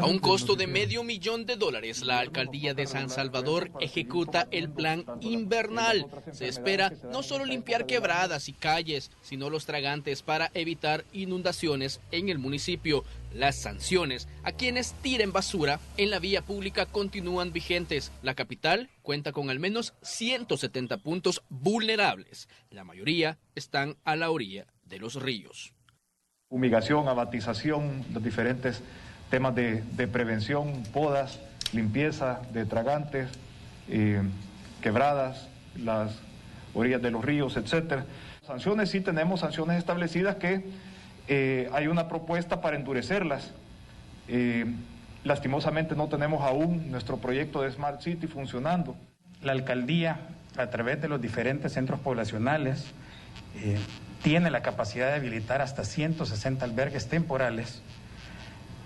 A un costo de $500,000, la alcaldía de San Salvador ejecuta el plan invernal. Se espera no solo limpiar quebradas y calles, sino los tragantes para evitar inundaciones en el municipio. Las sanciones a quienes tiren basura en la vía pública continúan vigentes. La capital cuenta con al menos 170 puntos vulnerables. La mayoría están a la orilla de los ríos. Fumigación, abatización, los diferentes temas de prevención, podas, limpieza de tragantes, quebradas, las orillas de los ríos, etc. Sanciones, sí tenemos sanciones establecidas que hay una propuesta para endurecerlas. Lastimosamente no tenemos aún nuestro proyecto de Smart City funcionando. La alcaldía, a través de los diferentes centros poblacionales, tiene la capacidad de habilitar hasta 160 albergues temporales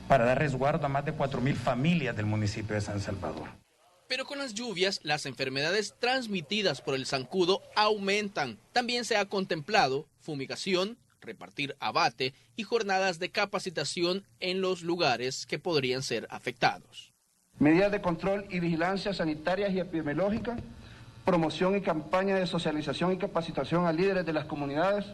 para dar resguardo a más de 4,000 familias del municipio de San Salvador. Pero con las lluvias, las enfermedades transmitidas por el zancudo aumentan. También se ha contemplado fumigación, repartir abate y jornadas de capacitación en los lugares que podrían ser afectados. Medidas de control y vigilancia sanitarias y epidemiológicas, promoción y campaña de socialización y capacitación a líderes de las comunidades,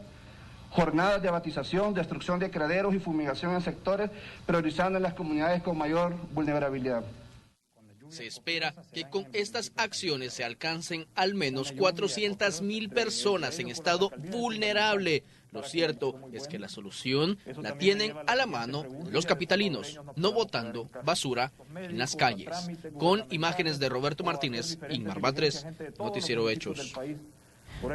jornadas de abatización, destrucción de criaderos y fumigación en sectores, priorizando en las comunidades con mayor vulnerabilidad. Se espera que con estas acciones se alcancen al menos 400,000 personas en estado vulnerable. Lo cierto es que la solución la tienen a la mano los capitalinos, no botando basura en las calles. Con imágenes de Roberto Martínez, Ingmar Batres, Noticiero Hechos.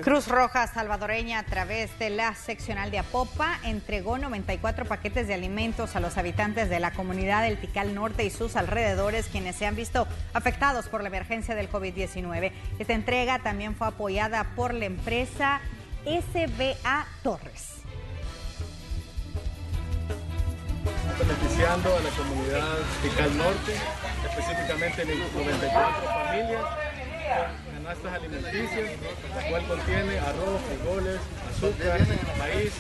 Cruz Roja salvadoreña, a través de la seccional de Apopa, entregó 94 paquetes de alimentos a los habitantes de la comunidad del Tikal Norte y sus alrededores, quienes se han visto afectados por la emergencia del COVID-19. Esta entrega también fue apoyada por la empresa SBA Torres. Beneficiando a la comunidad Tikal Norte, específicamente 94 familias, canastas alimenticias, la cual contiene arroz, frijoles, azúcar, maíz.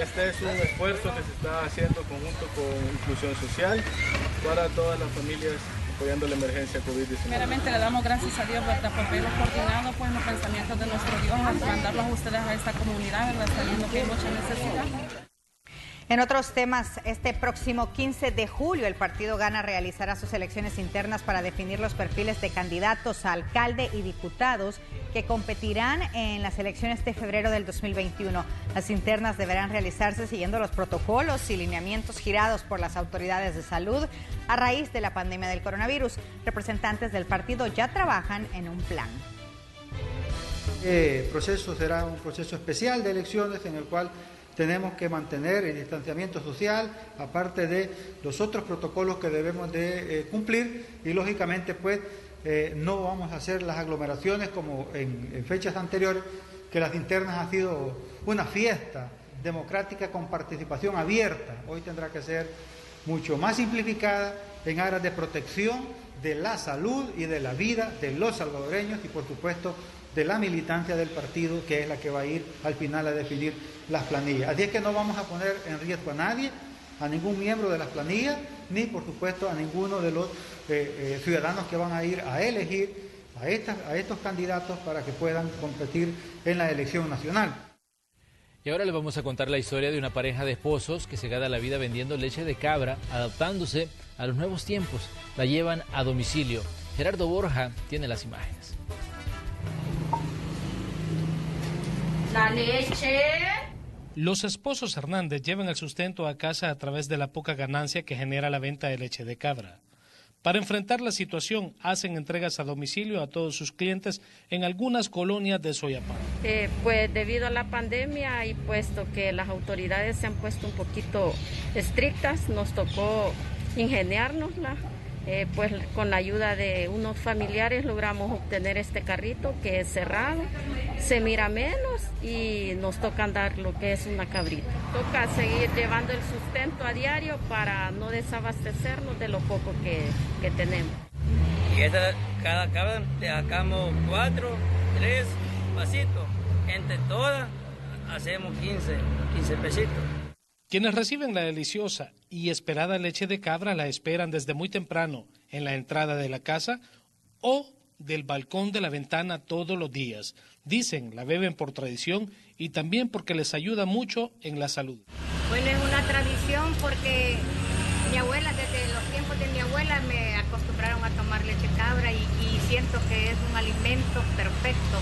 Este es un esfuerzo que se está haciendo conjunto con Inclusión Social para todas las familias apoyando la emergencia COVID-19. Primeramente le damos gracias a Dios, ¿verdad?, por verlos coordinados pues, los pensamientos de nuestro Dios, al mandarlos a ustedes a esta comunidad, ¿verdad?, sabiendo que hay mucha necesidad. En otros temas, este próximo 15 de julio el partido Gana realizará sus elecciones internas para definir los perfiles de candidatos a alcalde y diputados que competirán en las elecciones de febrero del 2021. Las internas deberán realizarse siguiendo los protocolos y lineamientos girados por las autoridades de salud a raíz de la pandemia del coronavirus. Representantes del partido ya trabajan en un plan. El proceso será un proceso especial de elecciones en el cual tenemos que mantener el distanciamiento social, aparte de los otros protocolos que debemos de cumplir, y lógicamente pues no vamos a hacer las aglomeraciones como en fechas anteriores, que las internas ha sido una fiesta democrática con participación abierta. Hoy tendrá que ser mucho más simplificada en aras de protección de la salud y de la vida de los salvadoreños y por supuesto de la militancia del partido, que es la que va a ir al final a definir las planillas. Así es que no vamos a poner en riesgo a nadie, a ningún miembro de las planillas, ni por supuesto a ninguno de los ciudadanos que van a ir a elegir a estos candidatos para que puedan competir en la elección nacional. Y ahora les vamos a contar la historia de una pareja de esposos que se gana la vida vendiendo leche de cabra, adaptándose a los nuevos tiempos. La llevan a domicilio. Gerardo Borja tiene las imágenes. La leche. Los esposos Hernández llevan el sustento a casa a través de la poca ganancia que genera la venta de leche de cabra. Para enfrentar la situación, hacen entregas a domicilio a todos sus clientes en algunas colonias de Soyapango. Pues debido a la pandemia y puesto que las autoridades se han puesto un poquito estrictas, nos tocó ingeniárnosla. Pues con la ayuda de unos familiares logramos obtener este carrito que es cerrado, se mira menos y nos toca andar lo que es una cabrita. Toca seguir llevando el sustento a diario para no desabastecernos de lo poco que tenemos. Y cada cabra le sacamos 4, 3 vasitos, entre todas hacemos 15 pesitos. Quienes reciben la deliciosa y esperada leche de cabra la esperan desde muy temprano en la entrada de la casa o del balcón de la ventana todos los días. Dicen, la beben por tradición y también porque les ayuda mucho en la salud. Bueno, es una tradición porque mi abuela, desde los tiempos de mi abuela, me acostumbraron a tomar leche cabra y siento que es un alimento perfecto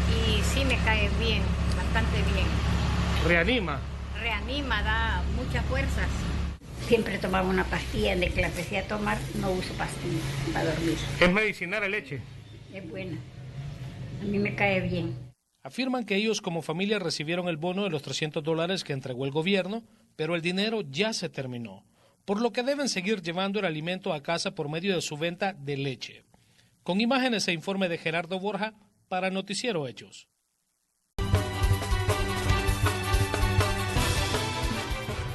y sí me cae bien, bastante bien. Reanima, da muchas fuerzas. Siempre tomaba una pastilla, de que la empecé a tomar, no uso pastilla para dormir. ¿Es medicinal la leche? Es buena, a mí me cae bien. Afirman que ellos como familia recibieron el bono de los $300 que entregó el gobierno, pero el dinero ya se terminó, por lo que deben seguir llevando el alimento a casa por medio de su venta de leche. Con imágenes e informe de Gerardo Borja para Noticiero Hechos.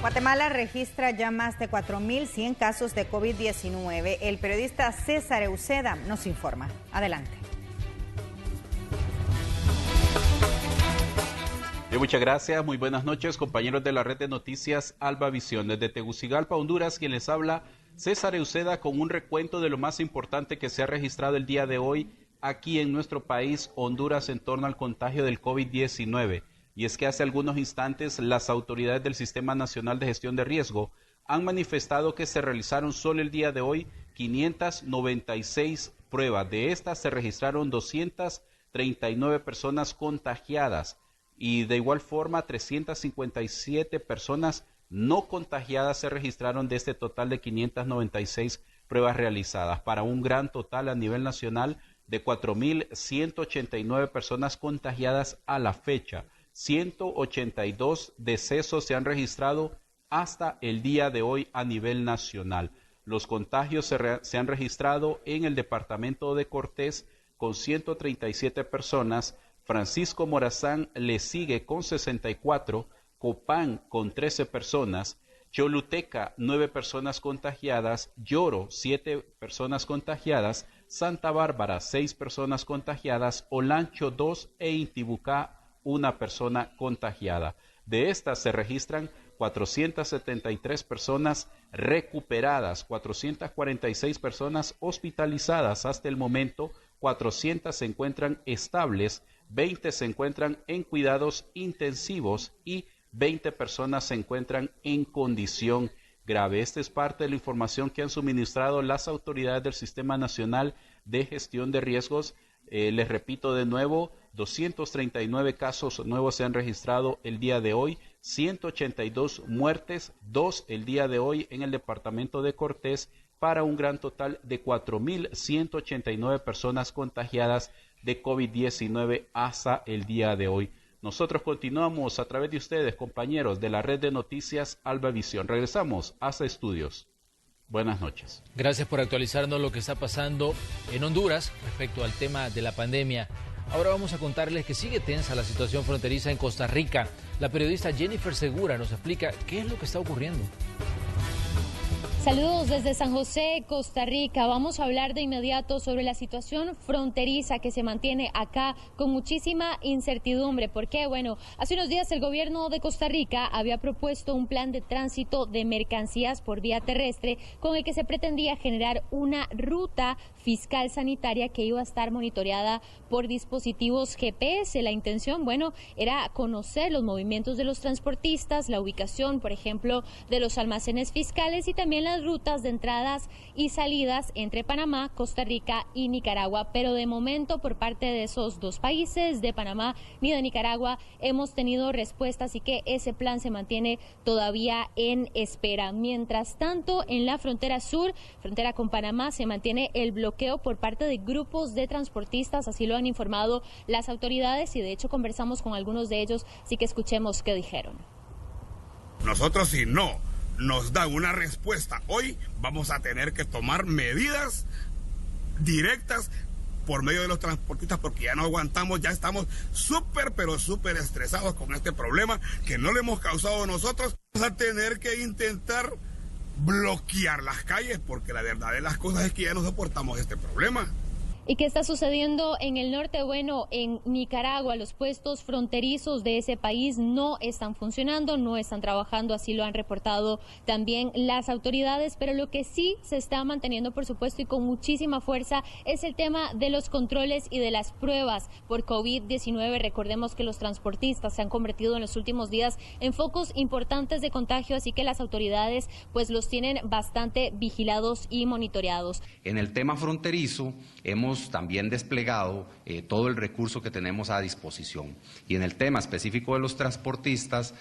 Guatemala registra ya más de 4.100 casos de COVID-19. El periodista César Euseda nos informa. Adelante. Muchas gracias, muy buenas noches, compañeros de la red de noticias Alba Visión. Desde Tegucigalpa, Honduras, quien les habla, César Euseda, con un recuento de lo más importante que se ha registrado el día de hoy aquí en nuestro país, Honduras, en torno al contagio del COVID-19. Y es que hace algunos instantes las autoridades del Sistema Nacional de Gestión de Riesgo han manifestado que se realizaron solo el día de hoy 596 pruebas. De estas se registraron 239 personas contagiadas y de igual forma 357 personas no contagiadas se registraron de este total de 596 pruebas realizadas, para un gran total a nivel nacional de 4.189 personas contagiadas a la fecha. 182 decesos se han registrado hasta el día de hoy a nivel nacional. Los contagios se han registrado en el departamento de Cortés con 137 personas, Francisco Morazán le sigue con 64, Copán con 13 personas, Choluteca 9 personas contagiadas, Lloro 7 personas contagiadas, Santa Bárbara 6 personas contagiadas, Olancho 2 e Intibucá 1 persona contagiada. De estas se registran 473 personas recuperadas, 446 personas hospitalizadas hasta el momento, 400 se encuentran estables, 20 se encuentran en cuidados intensivos y 20 personas se encuentran en condición grave. Esta es parte de la información que han suministrado las autoridades del Sistema Nacional de Gestión de Riesgos. Les repito de nuevo, 239 casos nuevos se han registrado el día de hoy, 182 muertes, 2 el día de hoy en el departamento de Cortés, para un gran total de 4.189 personas contagiadas de COVID-19 hasta el día de hoy. Nosotros continuamos a través de ustedes, compañeros de la red de noticias Albavisión. Regresamos hasta estudios. Buenas noches. Gracias por actualizarnos lo que está pasando en Honduras respecto al tema de la pandemia. Ahora vamos a contarles que sigue tensa la situación fronteriza en Costa Rica. La periodista Jennifer Segura nos explica qué es lo que está ocurriendo. Saludos desde San José, Costa Rica. Vamos a hablar de inmediato sobre la situación fronteriza que se mantiene acá con muchísima incertidumbre. ¿Por qué? Bueno, hace unos días el gobierno de Costa Rica había propuesto un plan de tránsito de mercancías por vía terrestre con el que se pretendía generar una ruta fiscal sanitaria que iba a estar monitoreada por dispositivos GPS. La intención, bueno, era conocer los movimientos de los transportistas, la ubicación, por ejemplo, de los almacenes fiscales y también las rutas de entradas y salidas entre Panamá, Costa Rica y Nicaragua. Pero de momento, por parte de esos dos países, de Panamá ni de Nicaragua, hemos tenido respuesta, así que ese plan se mantiene todavía en espera. Mientras tanto, en la frontera sur, frontera con Panamá, se mantiene el bloqueo por parte de grupos de transportistas, así lo han informado las autoridades y de hecho conversamos con algunos de ellos, así que escuchemos qué dijeron. Nosotros si no nos dan una respuesta hoy, vamos a tener que tomar medidas directas por medio de los transportistas porque ya no aguantamos, ya estamos pero súper estresados con este problema que no le hemos causado nosotros. Vamos a tener que intentar bloquear las calles porque la verdad de las cosas es que ya no soportamos este problema. ¿Y qué está sucediendo en el norte? Bueno, en Nicaragua los puestos fronterizos de ese país no están funcionando, no están trabajando, así lo han reportado también las autoridades, pero lo que sí se está manteniendo, por supuesto, y con muchísima fuerza es el tema de los controles y de las pruebas por COVID-19. Recordemos que los transportistas se han convertido en los últimos días en focos importantes de contagio, así que las autoridades pues los tienen bastante vigilados y monitoreados. En el tema fronterizo hemos también desplegado todo el recurso que tenemos a disposición. Y en el tema específico de los transportistas,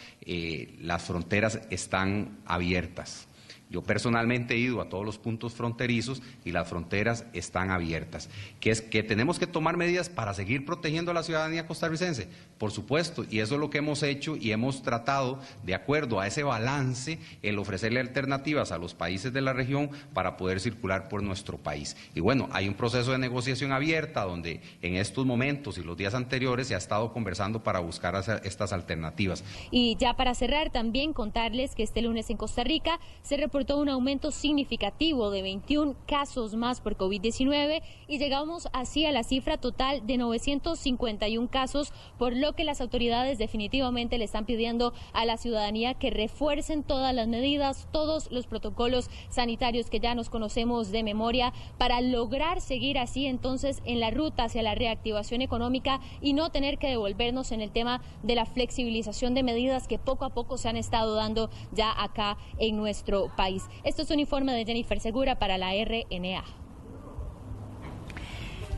las fronteras están abiertas. Yo personalmente he ido a todos los puntos fronterizos y las fronteras están abiertas. ¿Que es que tenemos que tomar medidas para seguir protegiendo a la ciudadanía costarricense? Por supuesto, y eso es lo que hemos hecho y hemos tratado, de acuerdo a ese balance, el ofrecerle alternativas a los países de la región para poder circular por nuestro país. Y bueno, hay un proceso de negociación abierta donde en estos momentos y los días anteriores se ha estado conversando para buscar estas alternativas. Y ya para cerrar, también contarles que este lunes en Costa Rica se reportó un aumento significativo de 21 casos más por COVID-19 y llegamos así a la cifra total de 951 casos, por lo que las autoridades definitivamente le están pidiendo a la ciudadanía que refuercen todas las medidas, todos los protocolos sanitarios que ya nos conocemos de memoria para lograr seguir así entonces en la ruta hacia la reactivación económica y no tener que devolvernos en el tema de la flexibilización de medidas que poco a poco se han estado dando ya acá en nuestro país. Esto es un informe de Jennifer Segura para la RNA.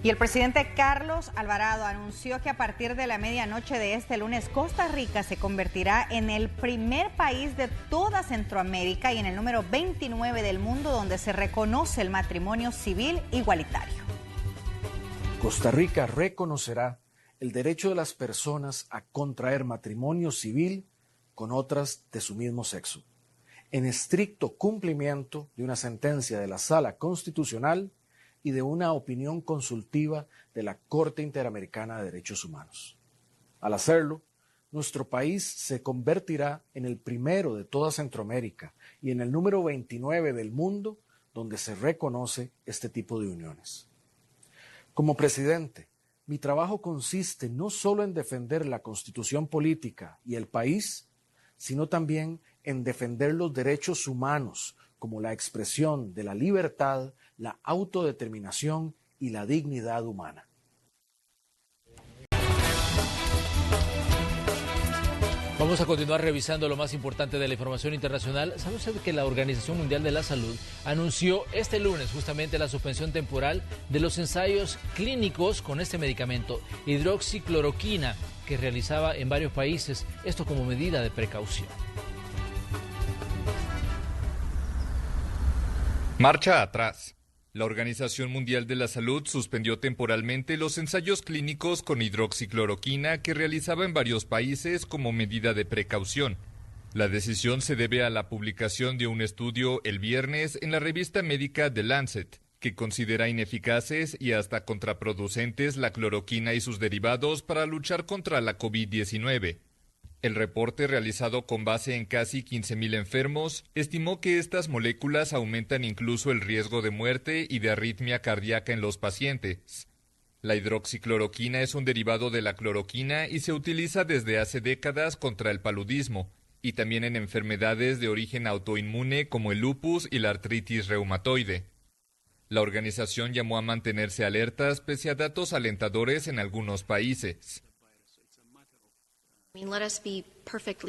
Y el presidente Carlos Alvarado anunció que a partir de la medianoche de este lunes, Costa Rica se convertirá en el primer país de toda Centroamérica y en el número 29 del mundo donde se reconoce el matrimonio civil igualitario. Costa Rica reconocerá el derecho de las personas a contraer matrimonio civil con otras de su mismo sexo, en estricto cumplimiento de una sentencia de la Sala Constitucional y de una opinión consultiva de la Corte Interamericana de Derechos Humanos. Al hacerlo, nuestro país se convertirá en el primero de toda Centroamérica y en el número 29 del mundo donde se reconoce este tipo de uniones. Como presidente, mi trabajo consiste no solo en defender la Constitución política y el país, sino también en defender los derechos humanos como la expresión de la libertad, la autodeterminación y la dignidad humana. Vamos Vamos a continuar revisando lo más importante de la información internacional. ¿Sabe usted que la Organización Mundial de la Salud anunció este lunes justamente la suspensión temporal de los ensayos clínicos con este medicamento, hidroxicloroquina, que realizaba en varios países, esto como medida de precaución? Marcha atrás. La Organización Mundial de la Salud suspendió temporalmente los ensayos clínicos con hidroxicloroquina que realizaba en varios países como medida de precaución. La decisión se debe a la publicación de un estudio el viernes en la revista médica The Lancet, que considera ineficaces y hasta contraproducentes la cloroquina y sus derivados para luchar contra la COVID-19. El reporte, realizado con base en casi 15.000 enfermos, estimó que estas moléculas aumentan incluso el riesgo de muerte y de arritmia cardíaca en los pacientes. La hidroxicloroquina es un derivado de la cloroquina y se utiliza desde hace décadas contra el paludismo y también en enfermedades de origen autoinmune como el lupus y la artritis reumatoide. La organización llamó a mantenerse alertas pese a datos alentadores en algunos países.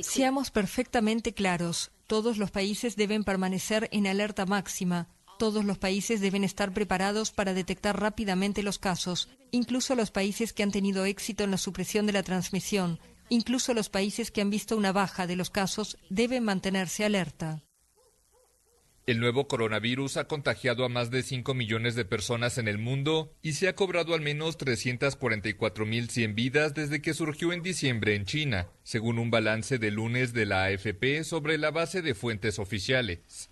Seamos perfectamente claros. Todos los países deben permanecer en alerta máxima. Todos los países deben estar preparados para detectar rápidamente los casos, incluso los países que han tenido éxito en la supresión de la transmisión. Incluso los países que han visto una baja de los casos deben mantenerse alerta. El nuevo coronavirus ha contagiado a más de 5 millones de personas en el mundo y se ha cobrado al menos 344.100 vidas desde que surgió en diciembre en China, según un balance de lunes de la AFP sobre la base de fuentes oficiales.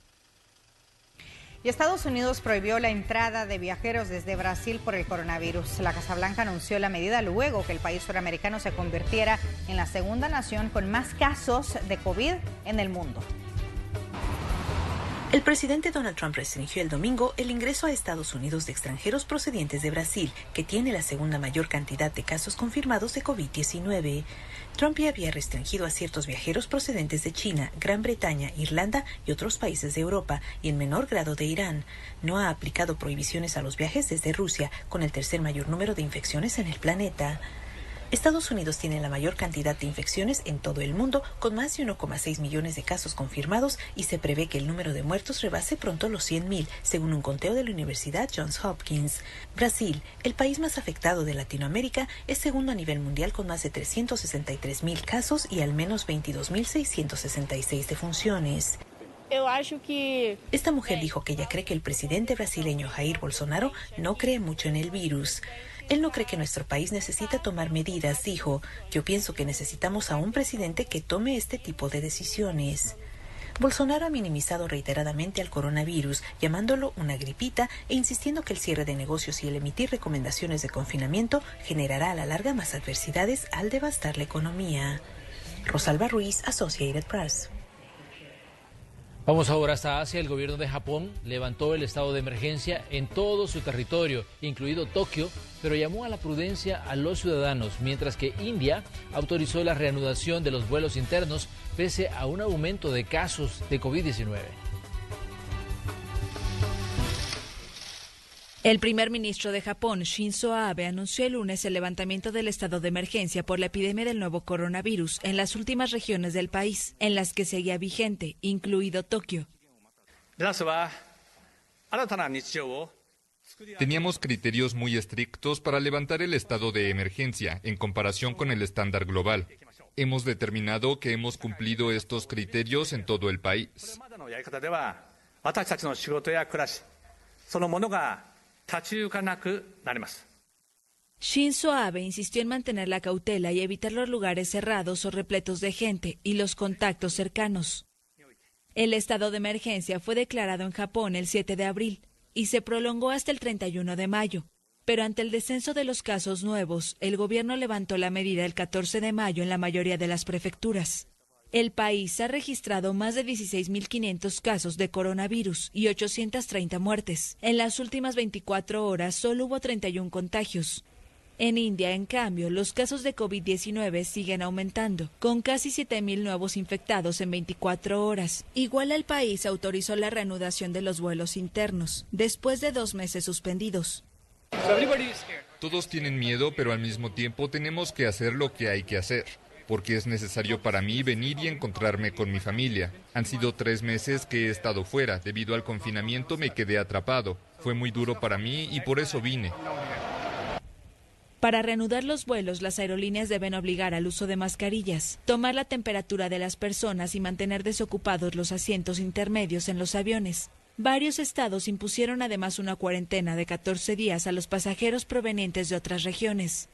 Y Estados Unidos prohibió la entrada de viajeros desde Brasil por el coronavirus. La Casa Blanca anunció la medida luego que el país suramericano se convirtiera en la segunda nación con más casos de COVID en el mundo. El presidente Donald Trump restringió el domingo el ingreso a Estados Unidos de extranjeros procedentes de Brasil, que tiene la segunda mayor cantidad de casos confirmados de COVID-19. Trump ya había restringido a ciertos viajeros procedentes de China, Gran Bretaña, Irlanda y otros países de Europa, y en menor grado de Irán. No ha aplicado prohibiciones a los viajes desde Rusia, con el tercer mayor número de infecciones en el planeta. Estados Unidos tiene la mayor cantidad de infecciones en todo el mundo, con más de 1,6 millones de casos confirmados, y se prevé que el número de muertos rebase pronto los 100.000, según un conteo de la Universidad Johns Hopkins. Brasil, el país más afectado de Latinoamérica, es segundo a nivel mundial con más de 363.000 casos y al menos 22.666 defunciones. Esta mujer dijo que ella cree que el presidente brasileño Jair Bolsonaro no cree mucho en el virus. Él no cree que nuestro país necesita tomar medidas, dijo. Yo pienso que necesitamos a un presidente que tome este tipo de decisiones. Bolsonaro ha minimizado reiteradamente al coronavirus, llamándolo una gripita e insistiendo que el cierre de negocios y el emitir recomendaciones de confinamiento generará a la larga más adversidades al devastar la economía. Rosalba Ruiz, Associated Press. Vamos ahora hasta Asia. El gobierno de Japón levantó el estado de emergencia en todo su territorio, incluido Tokio, pero llamó a la prudencia a los ciudadanos, mientras que India autorizó la reanudación de los vuelos internos pese a un aumento de casos de COVID-19. El primer ministro de Japón, Shinzo Abe, anunció el lunes el levantamiento del estado de emergencia por la epidemia del nuevo coronavirus en las últimas regiones del país, en las que seguía vigente, incluido Tokio. Teníamos criterios muy estrictos para levantar el estado de emergencia en comparación con el estándar global. Hemos determinado que hemos cumplido estos criterios en todo el país. Shinzo Abe insistió en mantener la cautela y evitar los lugares cerrados o repletos de gente y los contactos cercanos. El estado de emergencia fue declarado en Japón el 7 de abril y se prolongó hasta el 31 de mayo. Pero ante el descenso de los casos nuevos, el gobierno levantó la medida el 14 de mayo en la mayoría de las prefecturas. El país ha registrado más de 16.500 casos de coronavirus y 830 muertes. En las últimas 24 horas solo hubo 31 contagios. En India, en cambio, los casos de COVID-19 siguen aumentando, con casi 7.000 nuevos infectados en 24 horas. Igual el país autorizó la reanudación de los vuelos internos, después de 2 meses suspendidos. Todos tienen miedo, pero al mismo tiempo tenemos que hacer lo que hay que hacer. porque es necesario para mí venir y encontrarme con mi familia. Han sido 3 meses que he estado fuera. Debido al confinamiento me quedé atrapado. Fue muy duro para mí y por eso vine. Para reanudar los vuelos, las aerolíneas deben obligar al uso de mascarillas, tomar la temperatura de las personas y mantener desocupados los asientos intermedios en los aviones. Varios estados impusieron además una cuarentena de 14 días a los pasajeros provenientes de otras regiones.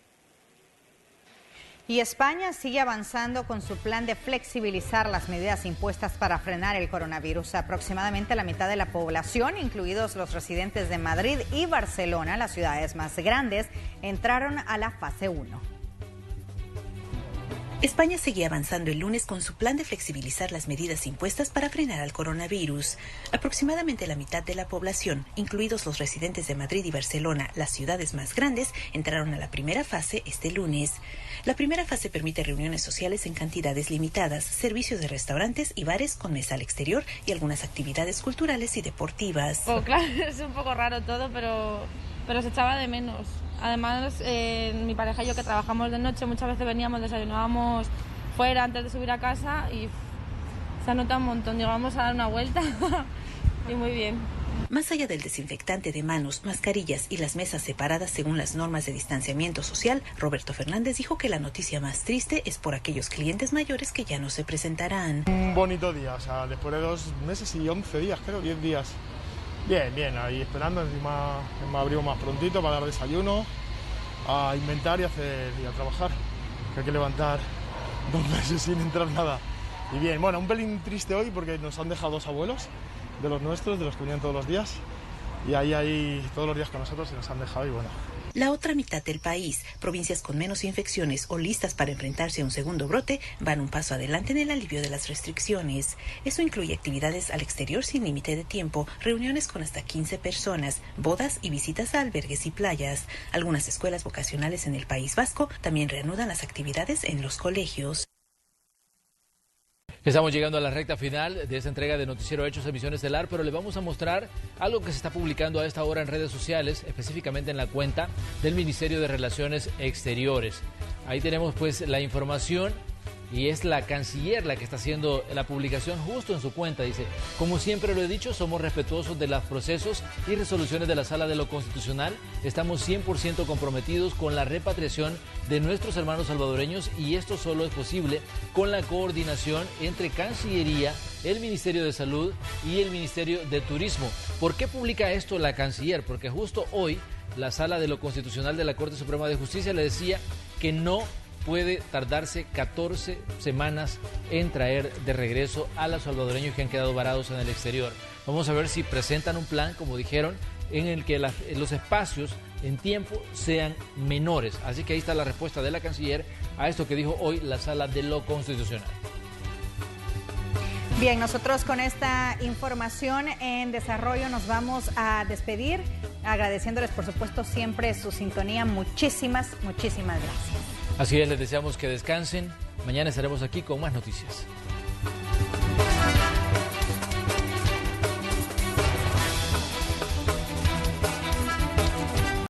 Y España sigue avanzando con su plan de flexibilizar las medidas impuestas para frenar el coronavirus. Aproximadamente la mitad de la población, incluidos los residentes de Madrid y Barcelona, las ciudades más grandes, entraron a la fase 1. España seguía avanzando el lunes con su plan de flexibilizar las medidas impuestas para frenar al coronavirus. Aproximadamente la mitad de la población, incluidos los residentes de Madrid y Barcelona, las ciudades más grandes, entraron a la primera fase este lunes. La primera fase permite reuniones sociales en cantidades limitadas, servicios de restaurantes y bares con mesa al exterior y algunas actividades culturales y deportivas. Oh, claro, es un poco raro todo, pero se echaba de menos. Además, mi pareja y yo, que trabajamos de noche, muchas veces veníamos, desayunábamos fuera antes de subir a casa y se nota un montón. Llegamos a dar una vuelta y muy bien. Más allá del desinfectante de manos, mascarillas y las mesas separadas según las normas de distanciamiento social, Roberto Fernández dijo que la noticia más triste es por aquellos clientes mayores que ya no se presentarán. Un bonito día, o sea, después de 2 meses y 11 días, creo, 10 días. Bien, ahí esperando, encima me abrimos más prontito para dar desayuno, a inventar y a trabajar, que hay que levantar 2 meses sin entrar nada. Y bien, bueno, un pelín triste hoy porque nos han dejado 2 abuelos de los nuestros, de los que venían todos los días, y ahí todos los días con nosotros y nos han dejado y bueno. La otra mitad del país, provincias con menos infecciones o listas para enfrentarse a un segundo brote, van un paso adelante en el alivio de las restricciones. Eso incluye actividades al exterior sin límite de tiempo, reuniones con hasta 15 personas, bodas y visitas a albergues y playas. Algunas escuelas vocacionales en el País Vasco también reanudan las actividades en los colegios. Estamos llegando a la recta final de esta entrega de Noticiero Hechos Emisión Estelar, pero le vamos a mostrar algo que se está publicando a esta hora en redes sociales, específicamente en la cuenta del Ministerio de Relaciones Exteriores. Ahí tenemos pues la información y es la canciller la que está haciendo la publicación justo en su cuenta. Dice: como siempre lo he dicho, somos respetuosos de los procesos y resoluciones de la Sala de lo Constitucional. Estamos 100% comprometidos con la repatriación de nuestros hermanos salvadoreños y esto solo es posible con la coordinación entre Cancillería, el Ministerio de Salud y el Ministerio de Turismo. ¿Por qué publica esto la canciller? Porque justo hoy la Sala de lo Constitucional de la Corte Suprema de Justicia le decía que no puede tardarse 14 semanas en traer de regreso a los salvadoreños que han quedado varados en el exterior. Vamos a ver si presentan un plan, como dijeron, en el que los espacios en tiempo sean menores. Así que ahí está la respuesta de la canciller a esto que dijo hoy la Sala de lo Constitucional. Bien, nosotros con esta información en desarrollo nos vamos a despedir, agradeciéndoles por supuesto siempre su sintonía. Muchísimas gracias. Así es, les deseamos que descansen. Mañana estaremos aquí con más noticias.